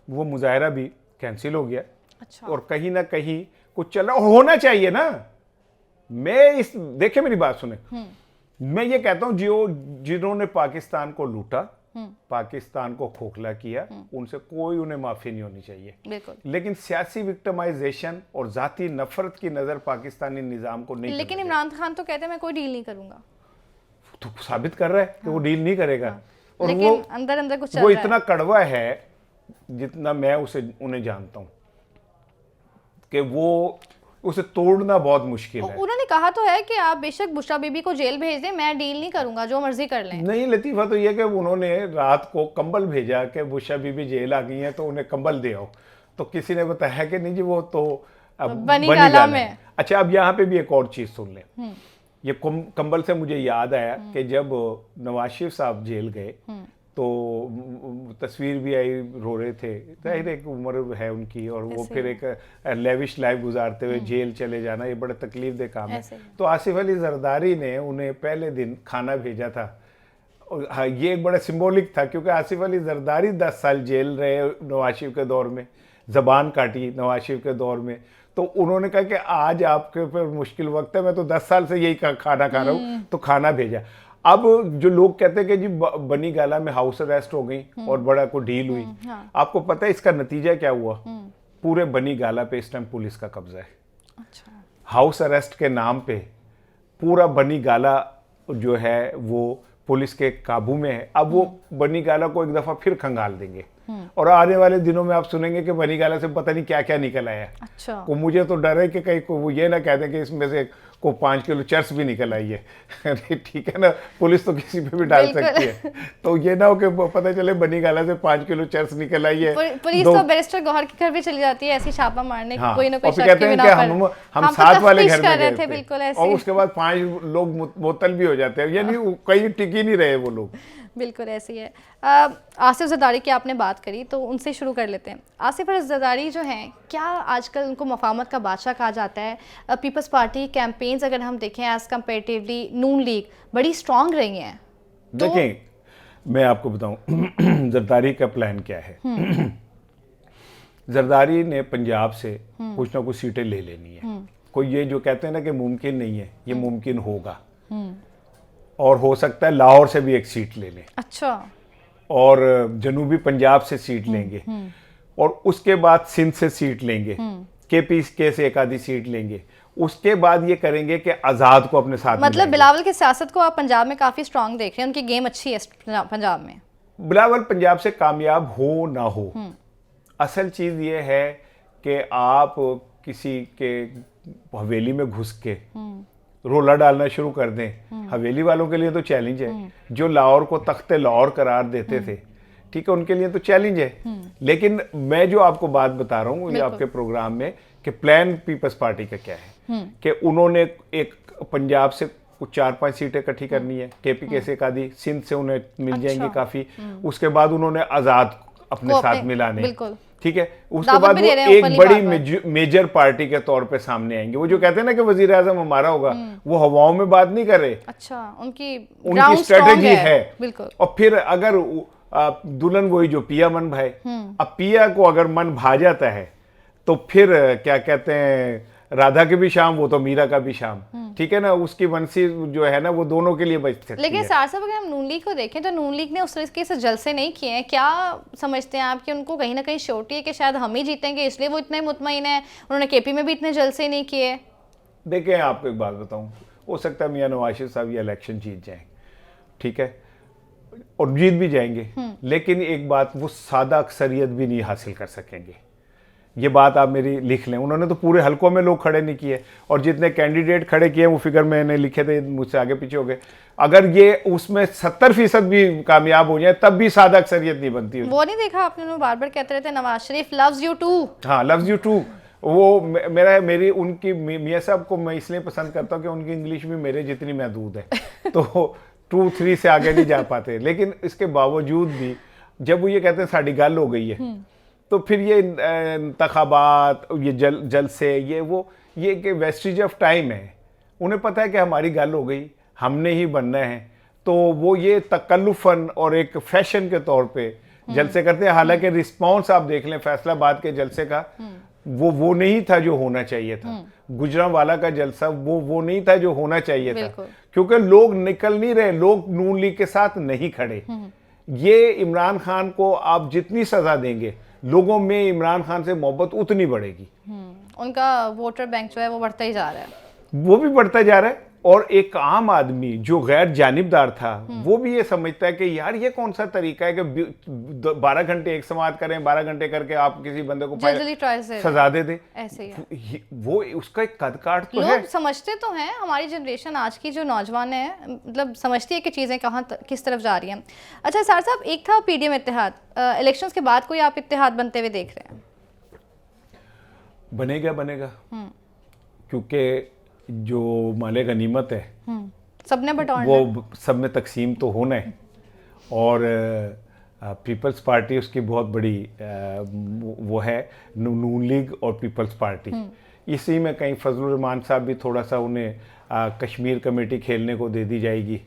वो मुजाहरा भी कैंसिल हो गया। अच्छा। और कहीं ना कहीं कुछ चल रहा, होना चाहिए ना। मैं देखे मेरी बात सुने, मैं ये कहता हूं जिन्होंने पाकिस्तान को लूटा, पाकिस्तान को खोखला किया, उनसे कोई उन्हें माफी नहीं होनी चाहिए, लेकिन सियासी विक्टिमाइजेशन और जाती नफरत की नजर पाकिस्तानी निजाम को नहीं। लेकिन इमरान खान तो कहते हैं मैं कोई डील नहीं करूंगा, तो साबित कर रहा है कि वो डील नहीं करेगा। और लेकिन वो अंदर अंदर कुछ वो इतना कड़वा है जितना मैं उन्हें जानता हूं कि वो उसे तोड़ना बहुत मुश्किल है। उन्होंने कहा तो है कि आप बेशक बुशरा बीबी को जेल भेज दें, मैं डील नहीं करूंगा, जो मर्जी कर लें। नहीं, लतीफ़ा तो ये कि उन्होंने रात को कंबल भेजा कि बुशरा बीबी जेल आ गई है तो उन्हें कंबल दे आओ, तो किसी ने बताया कि नहीं जी वो तो अब बनी गाला में। अच्छा, अब यहाँ पे भी एक और चीज़ सुन लें। ये कंबल से मुझे याद आया कि जब नवाज शरीफ साहब जेल गए तो तस्वीर भी आई, रो रहे थे। जाहिर एक उम्र है उनकी, और वो फिर एक लेविश लाइफ गुजारते हुए जेल चले जाना, ये बड़ा तकलीफ दे काम है। तो आसिफ अली जरदारी ने उन्हें पहले दिन खाना भेजा था। और हाँ, ये एक बड़ा सिंबॉलिक था, क्योंकि आसिफ अली जरदारी 10 साल जेल रहे नवाज शरीफ के दौर में, ज़बान काटी नवाज शरीफ के दौर में। तो उन्होंने कहा कि आज आपके ऊपर मुश्किल वक्त है, मैं तो 10 साल से यही खाना खा रहा हूँ, तो खाना भेजा। अब जो लोग कहते हैं कि जी बनी गाला में हाउस अरेस्ट हो गई और बड़ा को डील हुई, हाँ। आपको पता है इसका नतीजा क्या हुआ? पूरे बनी गाला पे इस टाइम पुलिस का कब्जा है। अच्छा। हाउस अरेस्ट के नाम पे पूरा बनी गाला जो है वो पुलिस के काबू में है। अब वो बनी गाला को एक दफा फिर खंगाल देंगे, और आने वाले दिनों में आप सुनेंगे कि बनी गाला से पता नहीं क्या क्या निकल आया। अच्छा। को मुझे तो डर है कि कहीं को वो ये ना कह दें कि इसमें से को 5 किलो चर्स भी निकल आई है। अरे ठीक है ना, पुलिस तो किसी पे भी डाल सकती है, तो ये ना हो कि पता चले बनी गाला से 5 किलो चर्स निकल आई है। पुलिस तो बैरिस्टर गौहर के घर भी चली जाती है ऐसी छापा मारने, हाँ, कोई ना कोई शक के बिना पर हम साथ वाले घर में गए थे, बिल्कुल ऐसे, और उसके बाद 5 लोग मुअत्तल भी हो जाते हैं, यानी कहीं टिक ही नहीं रहे वो लोग। बिल्कुल ऐसी है। आसिफ जरदारी की आपने बात करी, तो उनसे शुरू कर लेते हैं। आसिफ जरदारी जो हैं, क्या आजकल उनको मफामत का बादशाह कहा जाता है? पीपल्स पार्टी कैंपेन्स अगर हम देखें एज कंपेरेटिवली नून लीग बड़ी स्ट्रांग रही हैं। देखें, मैं आपको बताऊं जरदारी का प्लान क्या है। जरदारी ने पंजाब से कुछ ना कुछ सीटें ले लेनी है। कोई ये जो कहते हैं ना कि मुमकिन नहीं है, ये मुमकिन होगा, और हो सकता है लाहौर से भी एक सीट ले लें। अच्छा। और जनूबी पंजाब से सीट लेंगे, और उसके बाद सिंध से सीट लेंगे, के से एक आधी सीट लेंगे। उसके बाद ये करेंगे कि आज़ाद को अपने साथ मतलब बिलावल की सियासत को आप पंजाब में काफ़ी स्ट्रांग देख रहे हैं, उनकी गेम अच्छी है पंजाब में। बिलावल पंजाब से कामयाब हो ना हो, असल चीज़ ये है कि आप किसी के हवेली में घुस के रोला डालना शुरू कर दें। हवेली वालों के लिए तो चैलेंज है, जो लाहौर को तख्ते लाहौर करार देते थे, ठीक है, उनके लिए तो चैलेंज है। लेकिन मैं जो आपको बात बता रहा हूँ ये आपके प्रोग्राम में, कि प्लान पीपल्स पार्टी का क्या है, कि उन्होंने एक पंजाब से कुछ 4-5 सीटें इकट्ठी करनी है, के से एक आधी, सिंध से उन्हें मिल जाएंगी काफ़ी। उसके बाद उन्होंने आज़ाद अपने साथ मिलाने, ठीक है। उसके बाद वो एक बड़ी मेजर पार्टी के तौर पे सामने आएंगे। वो जो कहते हैं ना कि वजीर आजम हमारा होगा, वो हवाओं में बात नहीं कर रहे। अच्छा, उनकी स्ट्रेटेजी है। बिल्कुल। और फिर अगर दुल्हन वही जो पिया मन भाई, अब पिया को अगर मन भा जाता है तो फिर क्या कहते हैं, राधा की भी शाम, वो तो मीरा का भी शाम, ठीक है ना, उसकी वंशी जो है ना वो दोनों के लिए बच सकती है। लेकिन सार साहब, अगर हम नून लीग को देखें तो नून लीग ने उस तरीके से जलसे नहीं किए हैं। क्या समझते हैं आप कि उनको कहीं ना कहीं श्योरिटी है कि शायद हम ही जीतेंगे, इसलिए वो इतने मुतमईन है? उन्होंने केपी में भी इतने जलसे नहीं किए। देखें, आपको एक बात बताऊं, हो सकता है मियां नवाज शरीफ साहब ये इलेक्शन जीत जाएं, ठीक है, और जीत भी जाएंगे, लेकिन एक बात, वो सादा अक्सरियत भी नहीं हासिल कर सकेंगे। ये बात आप मेरी लिख लें। उन्होंने तो पूरे हलकों में लोग खड़े नहीं किए, और जितने कैंडिडेट खड़े किए वो फिगर मैंने लिखे थे, मुझसे आगे पीछे हो गए। अगर ये उसमें 70% भी कामयाब हो जाए तब भी सादा अक्सरियत नहीं बनती। वो नहीं देखा आपने, बार बार कहते रहते Nawaz Sharif loves you to. हाँ, लव्स यू टू। वो मेरी उनकी मियाँ साहब को मैं इसलिए पसंद करता हूँ कि उनकी इंग्लिश भी मेरे जितनी महदूद है, तो 2-3 से आगे नहीं जा पाते। लेकिन इसके बावजूद भी जब वो ये कहते हैं साड़ी गल हो गई है, तो फिर ये इंतखाबात, ये जलसे, ये कि वेस्टेज ऑफ टाइम है। उन्हें पता है कि हमारी गल हो गई, हमने ही बनना है, तो वो ये तकल्लुफन और एक फैशन के तौर पे जलसे करते हैं। हालांकि रिस्पॉन्स आप देख लें फैसलाबाद के जलसे का, वो नहीं था जो होना चाहिए था। गुजरांवाला का जलसा वो नहीं था जो होना चाहिए था, क्योंकि लोग निकल नहीं रहे, लोग नून लीग के साथ नहीं खड़े। ये इमरान खान को आप जितनी सजा देंगे, लोगों में इमरान खान से मोहब्बत उतनी बढ़ेगी। उनका वोटर बैंक जो है वो बढ़ता ही जा रहा है, वो भी बढ़ता जा रहा है। और एक आम आदमी जो गैर जानिबदार था, वो भी ये समझता है कि यार ये कौन सा तरीका है कि 12 घंटे एक समाअत करें, 12 घंटे करके आप किसी बंदे को सजा दे दे। ऐसे ही वो उसका एक कद काट तो लोग है। समझते तो हैं, हमारी जनरेशन आज की जो नौजवान है, मतलब समझती है कि चीज़ें कहाँ किस तरफ जा रही हैं। अच्छा सार साहब, एक था पीडीएम इत्तेहाद, इलेक्शंस के बाद कोई आप इत्तेहाद बनते हुए देख रहे हैं? बनेगा, क्योंकि जो माले गनीमत है सबने बटोरना, वो सब में तकसीम तो होना है। और पीपल्स पार्टी उसकी बहुत बड़ी वो है, नून लीग और पीपल्स पार्टी। इसी में कहीं फजलुर रहमान साहब भी थोड़ा सा उन्हें कश्मीर कमेटी खेलने को दे दी जाएगी।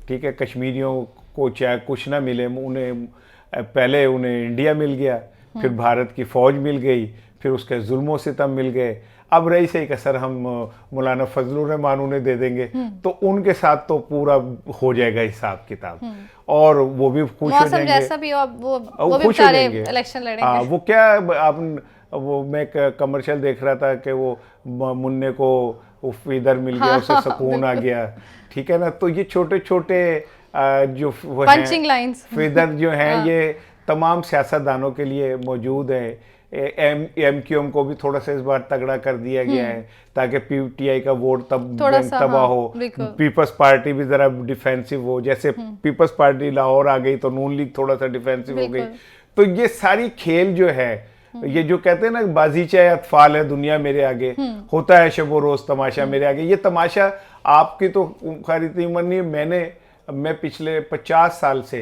ठीक है, कश्मीरियों को चाहे कुछ ना मिले, उन्हें पहले उन्हें इंडिया मिल गया, फिर भारत की फ़ौज मिल गई, फिर उसके जुल्मों सितम मिल गए, अब रही सही कसर हम मौलाना फजलुर रहमान उन्हें दे देंगे, तो उनके साथ तो पूरा हो जाएगा हिसाब किताब, और वो भी खुश हो जाएंगे, जैसा भी हो, वो भी खुश हो बेचारे जाएंगे, इलेक्शन लड़ेंगे। वो क्या आप वो मैं एक कमर्शियल देख रहा था कि वो मुन्ने को उफ इधर मिल गया, उसे सुकून आ गया। ठीक है ना, तो ये छोटे छोटे जो पंचिंग लाइंस फिदर जो हैं ये तमाम सियासतदानों के लिए मौजूद है। एमक्यूएम को भी थोड़ा सा इस बार तगड़ा कर दिया गया है ताकि पीटीआई का वोट तबाह हो, पीपल्स पार्टी भी जरा डिफेंसिव हो, जैसे पीपल्स पार्टी लाहौर आ गई तो नून लीग थोड़ा सा डिफेंसिव हो गई। तो ये सारी खेल जो है, ये जो कहते हैं ना बाजीचा अतफाल है दुनिया मेरे आगे, होता है शब रोज तमाशा मेरे आगे, ये तमाशा आपकी तो खैर इतनी उम्र नहीं, मैं पिछले 50 साल से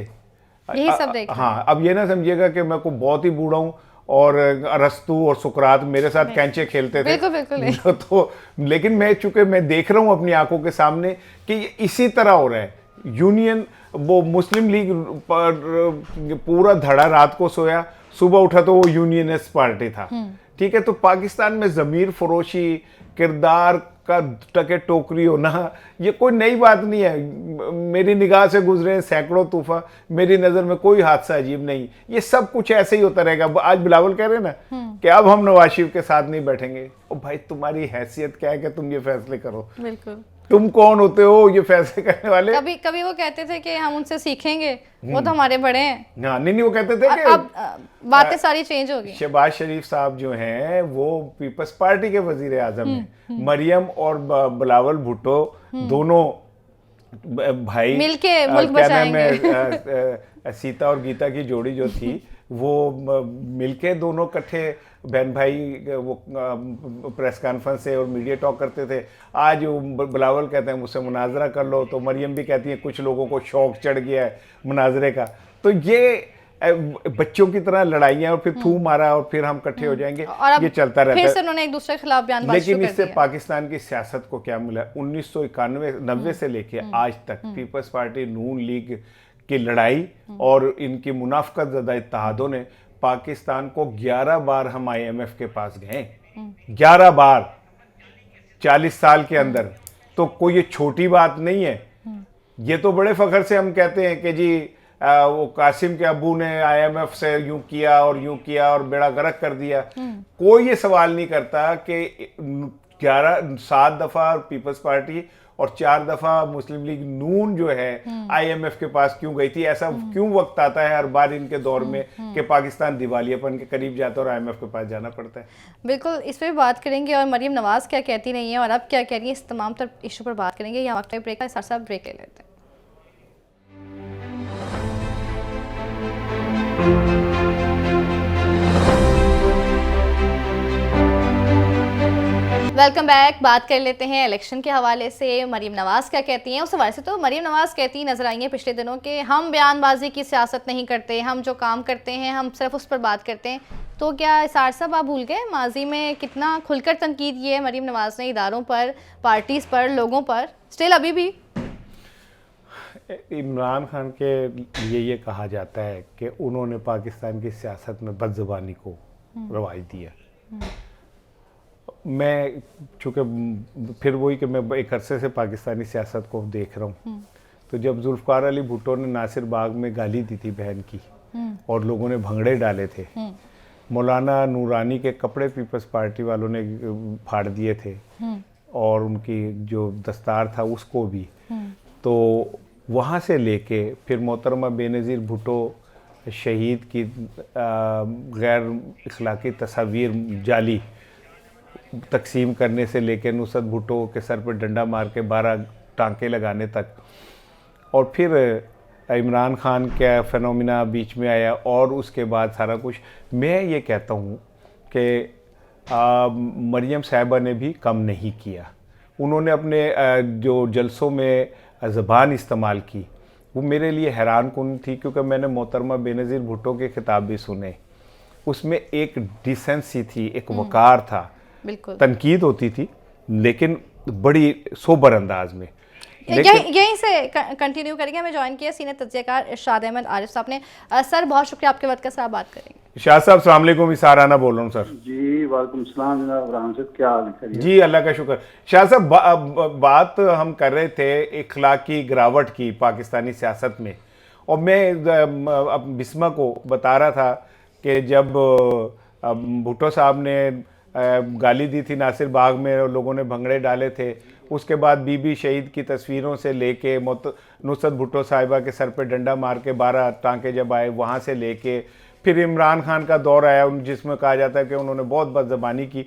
यही सब देख रहा हूं। हाँ, अब ये ना समझिएगा कि मैं को बहुत ही बूढ़ा हूँ और अरस्तु और सुकरात मेरे साथ कैंचे खेलते थे, बिल्कुल तो लेकिन मैं चूंकि मैं देख रहा हूँ अपनी आंखों के सामने कि ये इसी तरह हो रहा है। यूनियन वो मुस्लिम लीग पर पूरा धड़ा रात को सोया, सुबह उठा तो वो यूनियनिस्ट पार्टी था। ठीक है, तो पाकिस्तान में ज़मीर फरोशी, किरदार का टके टोकरी होना ये कोई नई बात नहीं है। मेरी निगाह से गुजरे सैकड़ों तूफा, मेरी नज़र में कोई हादसा अजीब नहीं, ये सब कुछ ऐसे ही होता रहेगा। आज बिलावल कह रहे हैं ना कि अब हम नवाज शरीफ के साथ नहीं बैठेंगे। ओ भाई, तुम्हारी हैसियत क्या है कि तुम ये फैसले करो? बिल्कुल, तुम कौन होते हो ये फैसले करने वाले? कभी कभी वो कहते थे कि हम उनसे सीखेंगे, वो तो हमारे बड़े हैं। हाँ, नहीं वो कहते थे कि अब बातें सारी चेंज हो गई। शहबाज शरीफ साहब जो हैं वो पीपल्स पार्टी के वजीर आजम हैं, मरियम और बिलावल भुट्टो दोनों भाई मिलके मुल्क बचाएंगे। सीता और गीता की जोड़ी जो थी वो मिलके दोनों इकट्ठे बहन भाई वो प्रेस कॉन्फ्रेंस से और मीडिया टॉक करते थे। आज बिलावल कहते हैं मुझसे मुनाजरा कर लो, तो मरियम भी कहती है कुछ लोगों को शौक चढ़ गया है मुनाजरे का। तो ये बच्चों की तरह लड़ाइयाँ और फिर थू मारा और फिर हम इकट्ठे हो जाएंगे, ये चलता रहता है। फिर से उन्होंने एक दूसरे के खिलाफ बयानबाजी शुरू कर लेकिन इससे दिया। पाकिस्तान की सियासत को क्या मिला? 1991-90 से लेके आज तक पीपल्स पार्टी, नून लीग की लड़ाई और इनकी मुनाफकत ज़्यादा इत्तेहादों ने पाकिस्तान को 11 बार हम IMF के पास गए, 11 बार 40 साल के अंदर। तो कोई ये छोटी बात नहीं है। ये तो बड़े फख्र से हम कहते हैं कि जी वो कासिम के अब्बू ने IMF से यूं किया और बेड़ा गर्क कर दिया। कोई ये सवाल नहीं करता कि 7 दफा पीपल्स पार्टी और 4 दफा मुस्लिम लीग नून जो है IMF के पास क्यों गई थी। ऐसा क्यों वक्त आता है हर बार इनके दौर में कि पाकिस्तान दिवालियापन के करीब जाता है और IMF के पास जाना पड़ता है? बिल्कुल, इस पर भी बात करेंगे और मरियम नवाज क्या कहती नहीं है और अब क्या कह रही है, इस तमाम तर इशू पर बात करेंगे। यहाँ वक्त ब्रेक का साथ ब्रेक ले लेते हैं। Welcome back. बात कर लेते हैं इलेक्शन के हवाले से मरियम नवाज क्या कहती हैं उस हवाले से। तो मरियम नवाज कहती नजर आई हैं पिछले दिनों कि हम बयानबाजी की सियासत नहीं करते, हम जो काम करते हैं हम सिर्फ उस पर बात करते हैं। तो क्या इसार साहब आप भूल गए माजी में कितना खुलकर तनकीद की है मरियम नवाज ने इदारों पर, पार्टीज पर, लोगों पर? स्टिल अभी भी इमरान खान के लिए ये कहा जाता है कि उन्होंने पाकिस्तान की सियासत में बदज़ुबानी को रवाज दिया। मैं चूँकि फिर वही कि मैं एक अरसे से पाकिस्तानी सियासत को देख रहा हूँ, तो जब जुल्फ़कार अली भुट्टो ने नासिर बाग में गाली दी थी बहन की और लोगों ने भंगड़े डाले थे, मौलाना नूरानी के कपड़े पीपल्स पार्टी वालों ने फाड़ दिए थे और उनकी जो दस्तार था उसको भी, तो वहाँ से लेके फिर मोहतरमा बेनज़ीर भुट्टो शहीद की गैर इखलाकी तस्वीर जाली तकसीम करने से लेकर नुसरत भुट्टो के सर पर डंडा मार के 12 टांके लगाने तक, और फिर इमरान खान का फेनोमिना बीच में आया और उसके बाद सारा कुछ। मैं ये कहता हूँ कि मरियम साहिबा ने भी कम नहीं किया। उन्होंने अपने जो जलसों में ज़बान इस्तेमाल की वो मेरे लिए हैरान कुन थी, क्योंकि मैंने मोहतरमा बेनज़ीर भुट्टो के खिताब भी सुने। उसमें एक डिसेंसी थी, एक वकार था, बिल्कुल तनकीद होती थी लेकिन बड़ी सोबर अंदाज में। यहीं से कंटिन्यू करेंगे। हमें ज्वाइन किया सीनियर तज्ज़ियाकार इरशाद अहमद आरिफ साहब ने। सर बहुत शुक्रिया आपके वक्त का, साहब बात करेंगे। शाह साहब अस्सलाम वालेकुम, इसार राना बोल रहा हूँ सर। जी वालेकुम सलाम जनाब इमरान साहब, क्या हाल है? जी अल्लाह का शुक्र। शाह साहब बात हम कर रहे थे इखलाकी गिरावट की पाकिस्तानी सियासत में, और मैं अब बिस्मा को बता रहा था कि जब भुट्टो साहब ने गाली दी थी नासिर बाग में और लोगों ने भंगड़े डाले थे, उसके बाद बीबी शहीद की तस्वीरों से लेके नुसरत भुट्टो साहिबा के सर पे डंडा मार के 12 टांके जब आए, वहाँ से लेके फिर इमरान खान का दौर आया जिसमें कहा जाता है कि उन्होंने बहुत बदज़बानी की।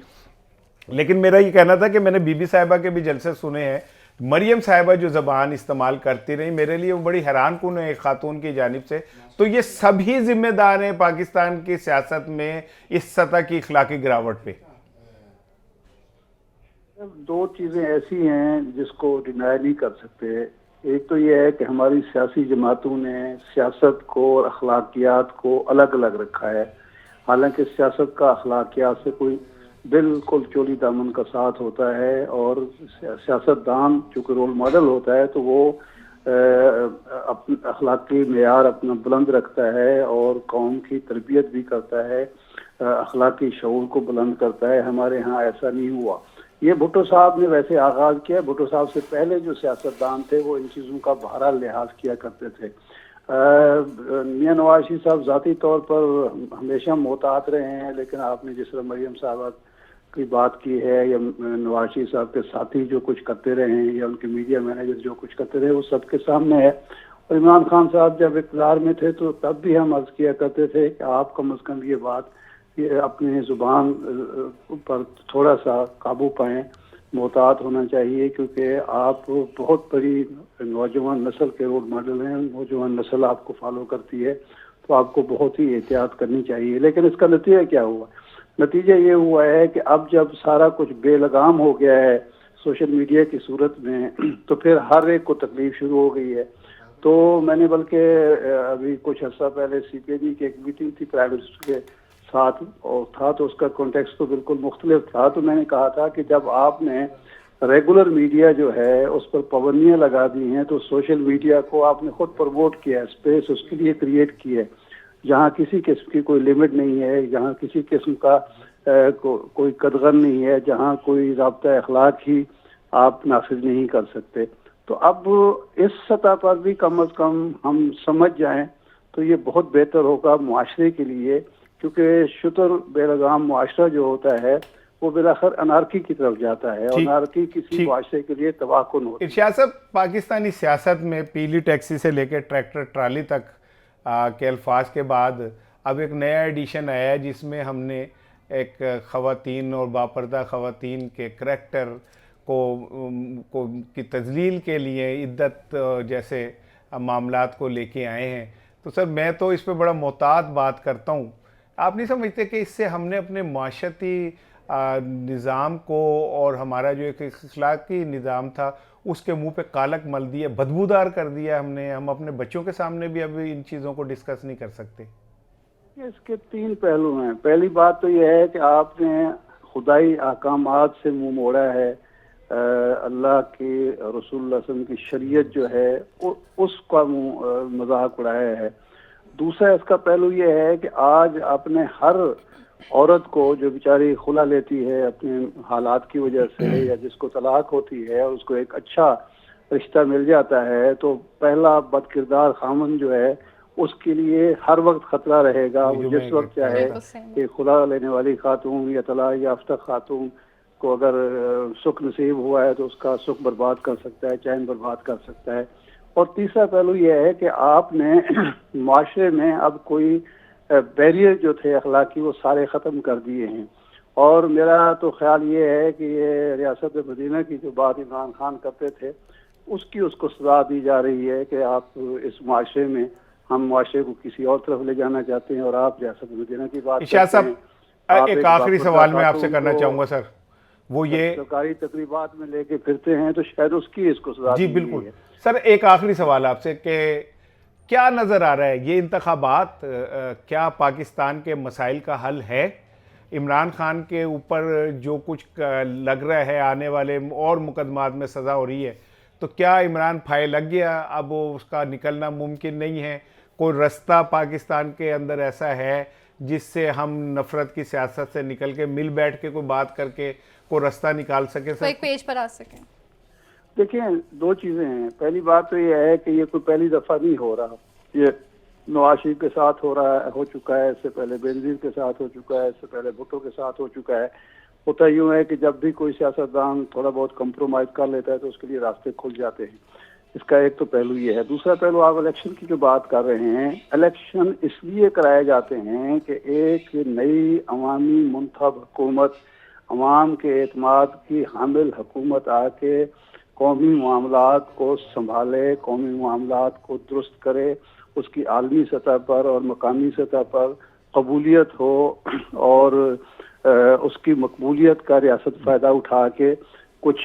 लेकिन मेरा ये कहना था कि मैंने बीबी साहिबा के भी जलसे सुने हैं, मरियम साहिबा जो ज़बान इस्तेमाल करती रही, मेरे लिए वो बड़ी हैरान कुन है एक खातून की जानिब से। तो ये सभी जिम्मेदार हैं पाकिस्तान की सियासत में इस सतह की इखलाकी गिरावट पे। दो चीज़ें ऐसी हैं जिसको डिनाई नहीं कर सकते। एक तो ये है कि हमारी सियासी जमातों ने सियासत को और अखलाकियात को अलग अलग रखा है। हालांकि सियासत का अखलाकियात से कोई बिल्कुल चोली दामन का साथ होता है, और सियासतदान चूँकि रोल मॉडल होता है तो वो अपना अखलाकी मेयार अपना बुलंद रखता है और कौम की तरबियत भी करता है, अखलाकी शऊर को बुलंद करता है। हमारे यहाँ ऐसा नहीं हुआ। ये भुट्टो साहब ने वैसे आगाज़ किया। भुट्टो साहब से पहले जो सियासतदान थे वो इन चीज़ों का बहरहाल लिहाज किया करते थे। मियां नवाज शरीफ साहब ज़ाती तौर पर हमेशा मोहतात रहे हैं, लेकिन आपने जिस तरह मरियम साहब की बात की है या नवाज शरीफ साहब के साथी जो कुछ करते रहे हैं या उनके मीडिया मैनेजर जो कुछ करते रहे वो सबके सामने है। और इमरान खान साहब जब इक़्तिदार में थे तो तब भी हम अर्ज़ किया करते थे कि आप कम अज़ कम ये बात ये अपने ज़ुबान पर थोड़ा सा काबू पाएँ, मोहतात होना चाहिए, क्योंकि आप बहुत बड़ी नौजवान नस्ल के रोल मॉडल हैं। नौजवान नस्ल आपको फॉलो करती है तो आपको बहुत ही एहतियात करनी चाहिए। लेकिन इसका नतीजा क्या हुआ? नतीजा ये हुआ है कि अब जब सारा कुछ बेलगाम हो गया है सोशल मीडिया की सूरत में, तो फिर हर एक को तकलीफ शुरू हो गई है। तो मैंने बल्कि अभी कुछ अर्सा पहले CPD की एक मीटिंग थी प्राइम मिनिस्टर के साथ और था, तो उसका कॉन्टेक्स्ट तो बिल्कुल मुख्तलिफ था। तो मैंने कहा था कि जब आपने रेगुलर मीडिया जो है उस पर पाबंदियाँ लगा दी हैं तो सोशल मीडिया को आपने खुद प्रमोट किया है, स्पेस उसके लिए क्रिएट की है जहाँ किसी किस्म की कोई लिमिट नहीं है, जहाँ किसी किस्म का कोई कदगन नहीं है, जहाँ कोई राब्ता अखलाक ही आप नाफिज नहीं कर सकते। तो अब इस सतह पर भी कम अज़ कम हम समझ जाएं तो ये बहुत बेहतर होगा मुआशरे के लिए, क्योंकि शुतर बेलगाम मुआशरा जो होता है वो बिलाखिर अनारकी की तरफ जाता है और अनारकी किसी मुआशरे के लिए तबाहकुन होती है। इरशाद साहब, पाकिस्तानी सियासत में पीली टैक्सी से लेकर ट्रैक्टर ट्राली तक के अल्फाज के बाद अब एक नया एडिशन आया है जिसमें हमने एक ख़वातीन और बापर्दा ख़वातीन के करैक्टर को की तजलील के लिए इद्दत जैसे मामलात को लेके आए हैं। तो सर मैं तो इस पर बड़ा मोहतात बात करता हूँ। आप नहीं समझते कि इससे हमने अपने माशरती निज़ाम को और हमारा जो एक अखलाकी निज़ाम था उसके मुंह पे कालक मल दिया, बदबूदार कर दिया हमने। हम अपने बच्चों के सामने भी अभी इन चीज़ों को डिस्कस नहीं कर सकते। इसके तीन पहलू हैं। पहली बात तो यह है कि आपने खुदाई अहकामात से मुंह मोड़ा है, अल्लाह के रसूल की शरीयत जो है उसका मजाक उड़ाया है। दूसरा इसका पहलू ये है कि आज अपने हर औरत को जो बेचारी खुला लेती है अपने हालात की वजह से या जिसको तलाक होती है और उसको एक अच्छा रिश्ता मिल जाता है, तो पहला बदकिरदार खामन जो है उसके लिए हर वक्त खतरा रहेगा। वो जिस वक्त चाहे कि खुला लेने वाली खातून या तलाक याफ्ता खातून को अगर सुख नसीब हुआ है तो उसका सुख बर्बाद कर सकता है, चैन बर्बाद कर सकता है। और तीसरा पहलू यह है कि आपने माशरे में अब कोई बैरियर जो थे अखलाकी वो सारे ख़त्म कर दिए हैं। और मेरा तो ख्याल ये है कि ये रियासत मदीना की जो बात इमरान खान करते थे उसकी उसको सजा दी जा रही है कि आप इस माशरे में हम माशरे को किसी और तरफ ले जाना चाहते हैं और आप रियासत मदीना की बात करते हैं। एक आखिरी सवाल मैं आपसे करना चाहूँगा सर, वो ये सरकारी तकरीबात में लेके फिरते हैं तो शायद उसकी इसको सजा जी बिल्कुल सर, एक आखिरी सवाल आपसे कि क्या नज़र आ रहा है ये इंतखाबात क्या पाकिस्तान के मसाइल का हल है? इमरान खान के ऊपर जो कुछ लग रहा है आने वाले और मुकदमात में सज़ा हो रही है, तो क्या इमरान फाय लग गया, अब वो उसका निकलना मुमकिन नहीं है? कोई रास्ता पाकिस्तान के अंदर ऐसा है जिससे हम नफ़रत की सियासत से निकल के मिल बैठ के कोई बात करके कोई रास्ता निकाल सके? तो एक पेज पर आ सके। देखिए, दो चीजें हैं। पहली बात तो ये है कि ये कोई पहली दफा नहीं हो रहा। ये नवाज शरीफ के साथ हो चुका है, इससे पहले बेनजीर के साथ हो चुका है, इससे पहले भुट्टो के साथ हो चुका है। होता यूं है कि जब भी कोई सियासतदान थोड़ा बहुत कंप्रोमाइज कर लेता है तो उसके लिए रास्ते खुल जाते हैं। इसका एक तो पहलू ये है। दूसरा पहलू, आप इलेक्शन की जो बात कर रहे हैं, इलेक्शन इसलिए कराए जाते हैं कि एक नई अवामी मुंतखब हुकूमत, अवाम के एतमाद की हामिल हुकूमत आके कौमी मामलात को संभाले, कौमी मामलात को दुरुस्त करे, उसकी आलमी सतह पर और मकामी सतह पर कबूलियत हो और उसकी मकबूलियत का रियासत फ़ायदा उठा के कुछ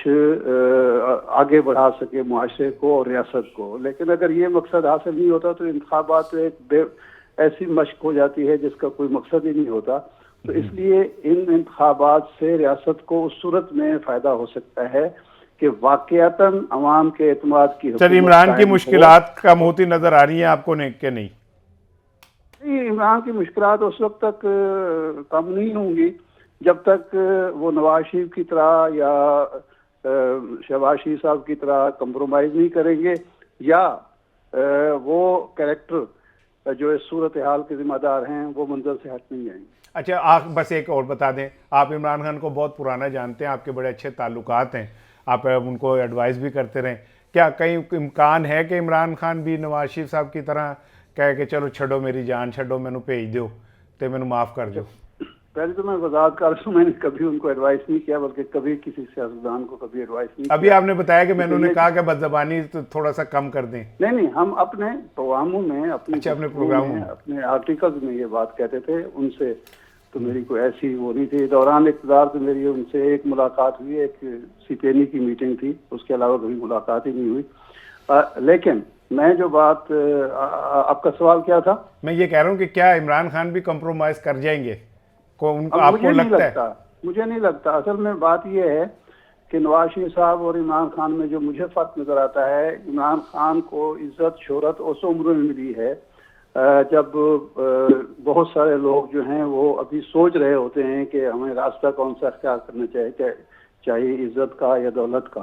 आगे बढ़ा सके मुआशरे को और रियासत को। लेकिन अगर ये मकसद हासिल नहीं होता तो इंतखाबात तो एक ऐसी मशक हो जाती है जिसका कोई मकसद ही नहीं होता। तो इसलिए इन इंतखाबात से रियासत को उस सूरत में फ़ायदा हो सकता है कि वाकयातन अवाम के एतमाद की। सर, इमरान की मुश्किलात कम होती नजर आ रही हैं आपको नहीं कि नहीं? इमरान की मुश्किलात उस वक्त तक कम नहीं होंगी जब तक वो नवाज शरीफ की तरह या शहबाज शरीफ साहब की तरह कंप्रोमाइज नहीं करेंगे या वो कैरेक्टर जो इस सूरत हाल के जिम्मेदार हैं वो मंजिल से हट नहीं जाएंगे। अच्छा, आप बस एक और बता दें, आप इमरान खान को बहुत पुराना जानते हैं, आपके बड़े अच्छे ताल्लुकात हैं, आप उनको एडवाइस भी करते रहें। क्या कहीं इम्कान है कि इमरान खान भी नवाज शरीफ साहब की तरह कहे कि चलो छड़ो मेरी जान छड़ो, मैनू भेज दो तो मैनू माफ़ कर दो? पहले तो मैं वजाहत कर दूं, मैंने कभी उनको एडवाइस नहीं किया, बल्कि कभी किसी सियासतदान को कभी एडवाइस नहीं अभी किया। आपने बताया कि मैंने उन्हें कहा कि बदज़बानी तो थोड़ा सा कम कर दें। नहीं, हम अपने प्रोग्रामों में अपने प्रोग्रामों में अपने आर्टिकल्स में ये बात कहते थे। उनसे तो मेरी कोई ऐसी वो नहीं थी। दौरान इक़्तिदार तो मेरी उनसे एक मुलाकात हुई, एक सीपेनी की मीटिंग थी, उसके अलावा कभी मुलाकात ही नहीं हुई। लेकिन मैं जो बात, आपका सवाल क्या था? मैं ये कह रहा हूँ कि क्या इमरान खान भी कंप्रोमाइज कर जाएंगे आपको लगता है? मुझे नहीं लगता। असल में बात यह है कि नवाज शरीफ साहब और इमरान खान में जो मुझे फर्क नजर आता है, इमरान खान को इज्जत शोहरत उस उम्र में मिली है जब बहुत सारे लोग जो हैं वो अभी सोच रहे होते हैं कि हमें रास्ता कौन सा अख्तियार करना चाहिए इज्जत का या दौलत का।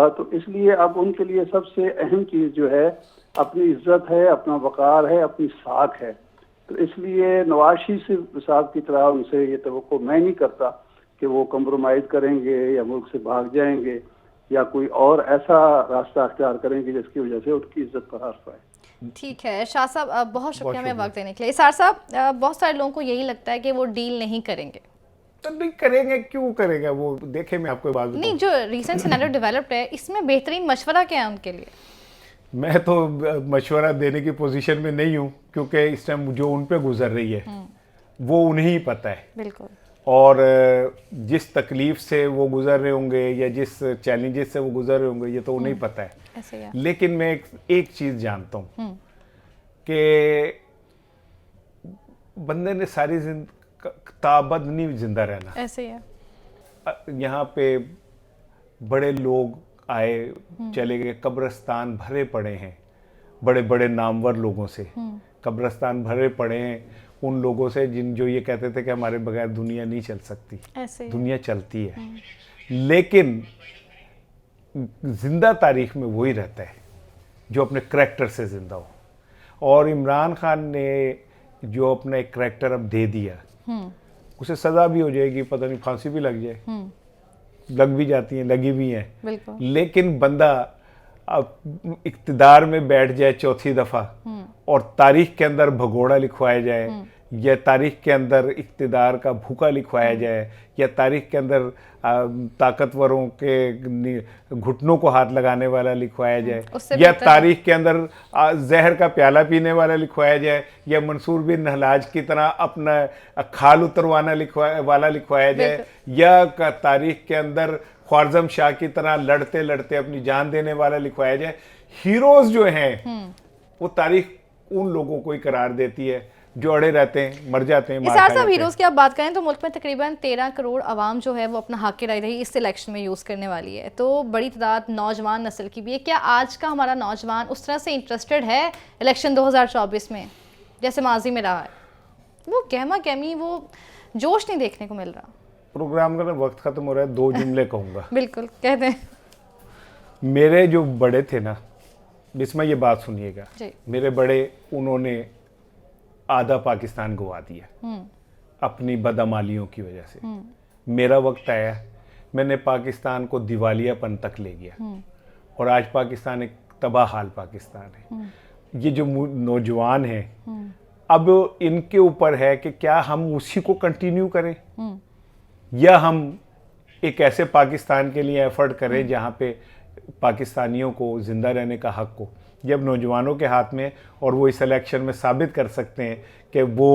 तो इसलिए अब उनके लिए सबसे अहम चीज़ जो है अपनी इज्जत है, अपना वक़ार है, अपनी साख है। तो इसलिए नवाज शरीफ साहब की तरह उनसे ये तवक्को मैं नहीं करता कि वो कंप्रोमाइज़ करेंगे या मुल्क से भाग जाएंगे या कोई और ऐसा रास्ता अख्तियार करेंगे जिसकी वजह से उनकी इज्जत पर हाथ पाए। ठीक है शाह साहब, बहुत शुक्रिया हमें वक्त देने के लिए। इसार साहब, बहुत सारे लोगों को यही लगता है कि वो डील नहीं करेंगे। तो नहीं करेंगे, क्यों करेंगे वो? देखे मैं आपको बात नहीं, जो रीसेंट सिनेरियो डेवलप्ड है इसमें बेहतरीन मशवरा क्या है उनके लिए? मैं तो मशवरा देने की पोजीशन में नहीं हूँ, क्योंकि इस टाइम जो उन पे गुजर रही है वो उन्हें ही पता है। बिल्कुल। और जिस तकलीफ से वो गुजर रहे होंगे या जिस चैलेंजेस से वो गुजर रहे होंगे ये तो उन्हें ही पता है। ऐसे ही है। लेकिन मैं एक चीज़ जानता हूँ कि बंदे ने सारी ताबद नहीं जिंदा रहना। ऐसे ही है। यहाँ पे बड़े लोग आए चले गए, कब्रिस्तान भरे पड़े हैं बड़े बड़े नामवर लोगों से, कब्रिस्तान भरे पड़े हैं उन लोगों से जो ये कहते थे कि हमारे बगैर दुनिया नहीं चल सकती। ऐसे ही दुनिया चलती है, लेकिन जिंदा तारीख में वही रहता है जो अपने करैक्टर से जिंदा हो। और इमरान खान ने जो अपना एक करैक्टर अब दे दिया, उसे सज़ा भी हो जाएगी, पता नहीं फांसी भी लग जाए, लग भी जाती हैं, लगी भी हैं, लेकिन बंदा अब इक्तिदार में बैठ जाए चौथी दफ़ा और तारीख के अंदर भगोड़ा लिखवाया जाए या तारीख के अंदर इक्तिदार का भूखा लिखवाया जाए या तारीख के अंदर ताकतवरों के घुटनों को हाथ लगाने वाला लिखवाया जाए या तारीख के अंदर जहर का प्याला पीने वाला लिखवाया जाए या मंसूर बिन हलाज की तरह अपना खाल उतरवाना लिखवाया जाए या तारीख के अंदर ख्वारज़म शाह की तरह लड़ते लड़ते अपनी जान देने वाला लिखवाया जाए। हीरोज जो हैं वो तारीख उन लोगों को ही करार देती है जो अड़े रहते हैं, मर जाते हैं, मार इसार खा साहब, जाते हैं। हीरोज़ की आप बात करें तो मुल्क में तकरीबन 13 करोड़ आवाम जो है वो अपना हक की राय रही इस इलेक्शन में यूज़ करने वाली है, तो बड़ी तादाद नौजवान नस्ल की भी है। क्या आज का हमारा नौजवान उस तरह से इंटरेस्टेड है इलेक्शन 2024 में जैसे माजी में रहा है? वो गहमा गहमी, वो जोश नहीं देखने को मिल रहा। प्रोग्राम का वक्त खत्म हो रहा है, 2 जुमले कहूँगा। बिल्कुल, कह दें। मेरे जो बड़े थे ना, बिस्मा ये बात सुनिएगा, जी। मेरे बड़े, उन्होंने आधा पाकिस्तान गवा दिया अपनी बदअमालियों की वजह से। मेरा वक्त आया, मैंने पाकिस्तान को दिवालियापन तक ले गया और आज पाकिस्तान एक तबाह हाल पाकिस्तान है। ये जो नौजवान हैं, अब इनके ऊपर है कि क्या हम उसी को कंटिन्यू करें या हम एक ऐसे पाकिस्तान के लिए एफर्ट करें जहाँ पे पाकिस्तानियों को जिंदा रहने का हक हो। जब नौजवानों के हाथ में, और वो इस इलेक्शन में साबित कर सकते हैं कि वो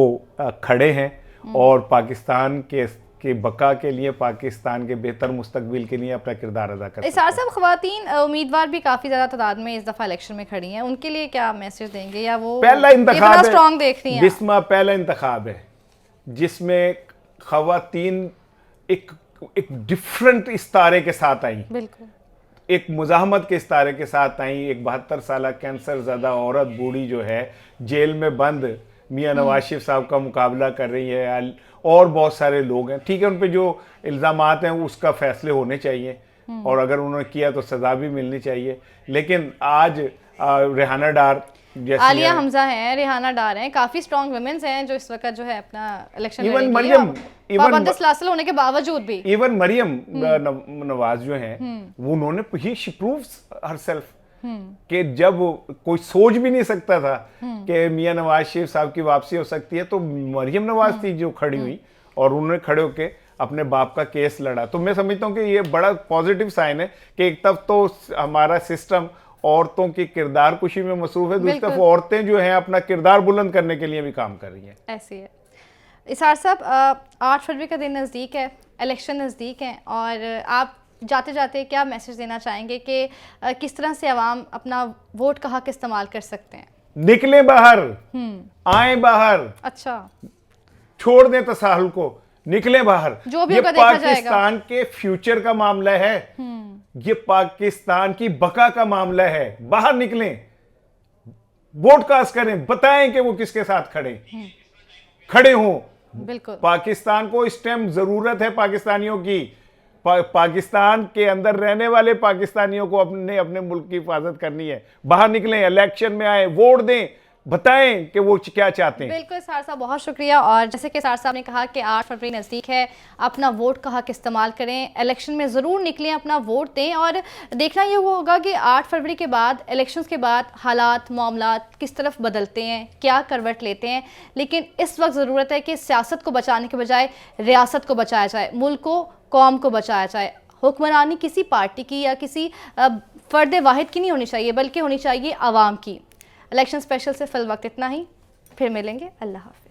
खड़े हैं और पाकिस्तान के बका के लिए, पाकिस्तान के बेहतर मुस्तकबिल के लिए अपना किरदार अदा कर सकते हैं। इसार साहब, ख़वातीन उम्मीदवार भी काफ़ी ज़्यादा तादाद में इस दफ़ा इलेक्शन में खड़ी हैं, उनके लिए क्या मैसेज देंगे, या वो पहला इंतखाब है, स्ट्रॉन्ग देख रही हैं? बिस्मा पहला इंतखाब है जिसमें ख़वातीन एक डिफरेंट इस्तारे के साथ आई, बिल्कुल, एक मुजाहमत के इस्तारे के साथ आई। एक 72 साल कैंसर ज़दा औरत बूढ़ी जो है जेल में बंद मियां नवाज शरीफ साहब का मुकाबला कर रही है, और बहुत सारे लोग हैं। ठीक है, उन पे जो इल्ज़ामात हैं उसका फैसले होने चाहिए और अगर उन्होंने किया तो सज़ा भी मिलनी चाहिए। लेकिन आज रेहाना डार जैसी आलिया हमजा हैं, रेहाना डार हैं, काफ़ी स्ट्रॉन्ग वुमेन्स हैं जो इस वक्त जो है अपना इलेक्शन इवन लड़ेंगी, मरियम, और पाबंद सलासिल होने के बावजूद भी। इवन मरियम नवाज जो हैं, वो उन्होंने शी प्रूव्स हरसेल्फ कि जब कोई सोच भी नहीं सकता था कि मियां नवाज शरीफ साहब की वापसी हो सकती है, तो मरियम नवाज थी जो खड़ी हुई और उन्होंने खड़े होकर अपने बाप का केस लड़ा। तो मैं समझता हूँ कि ये बड़ा पॉजिटिव साइन है कि एक तरफ तो हमारा सिस्टम औरतों की किरदार कुशी में मसरूफ है, दूसरी तरफ औरतें जो हैं अपना किरदार बुलंद करने के लिए भी काम कर रही हैं। ऐसी है। इसार साहब, 8 फरवरी का दिन नज़दीक है, इलेक्शन नज़दीक है, और आप जाते जाते क्या मैसेज देना चाहेंगे कि किस तरह से आवाम अपना वोट का हक इस्तेमाल कर सकते हैं? निकले बाहर, आए बाहर, अच्छा, छोड़ दें तसाहुल को, निकले बाहर। जो भी ये होगा देखा जाएगा। पाकिस्तान के फ्यूचर का मामला है, ये पाकिस्तान की बका का मामला है। बाहर निकलें, वोट कास्ट करें, बताएं कि वो किसके साथ खड़े हों। बिल्कुल, पाकिस्तान को इस टाइम जरूरत है पाकिस्तानियों की। पाकिस्तान के अंदर रहने वाले पाकिस्तानियों को अपने मुल्क की हिफाजत करनी है। बाहर निकलें, इलेक्शन में आए, वोट दें, बताएं कि वो क्या चाहते हैं। बिल्कुल सार साहब, बहुत शुक्रिया। और जैसे कि सार साहब ने कहा कि 8 फरवरी नज़दीक है, अपना वोट का हक इस्तेमाल करें, इलेक्शन में ज़रूर निकलें, अपना वोट दें, और देखना ये होगा कि 8 फरवरी के बाद, इलेक्शंस के बाद हालात मामलात किस तरफ बदलते हैं, क्या करवट लेते हैं। लेकिन इस वक्त ज़रूरत है कि सियासत को बचाने के बजाय रियासत को बचाया जाए, मुल्क को, कौम को बचाया जाए। हुक्मरानी किसी पार्टी की या किसी फ़र्द वाहिद की नहीं होनी चाहिए, बल्कि होनी चाहिए आवाम की। इलेक्शन स्पेशल से फिल वक्त इतना ही, फिर मिलेंगे। अल्लाह हाफ़िज़।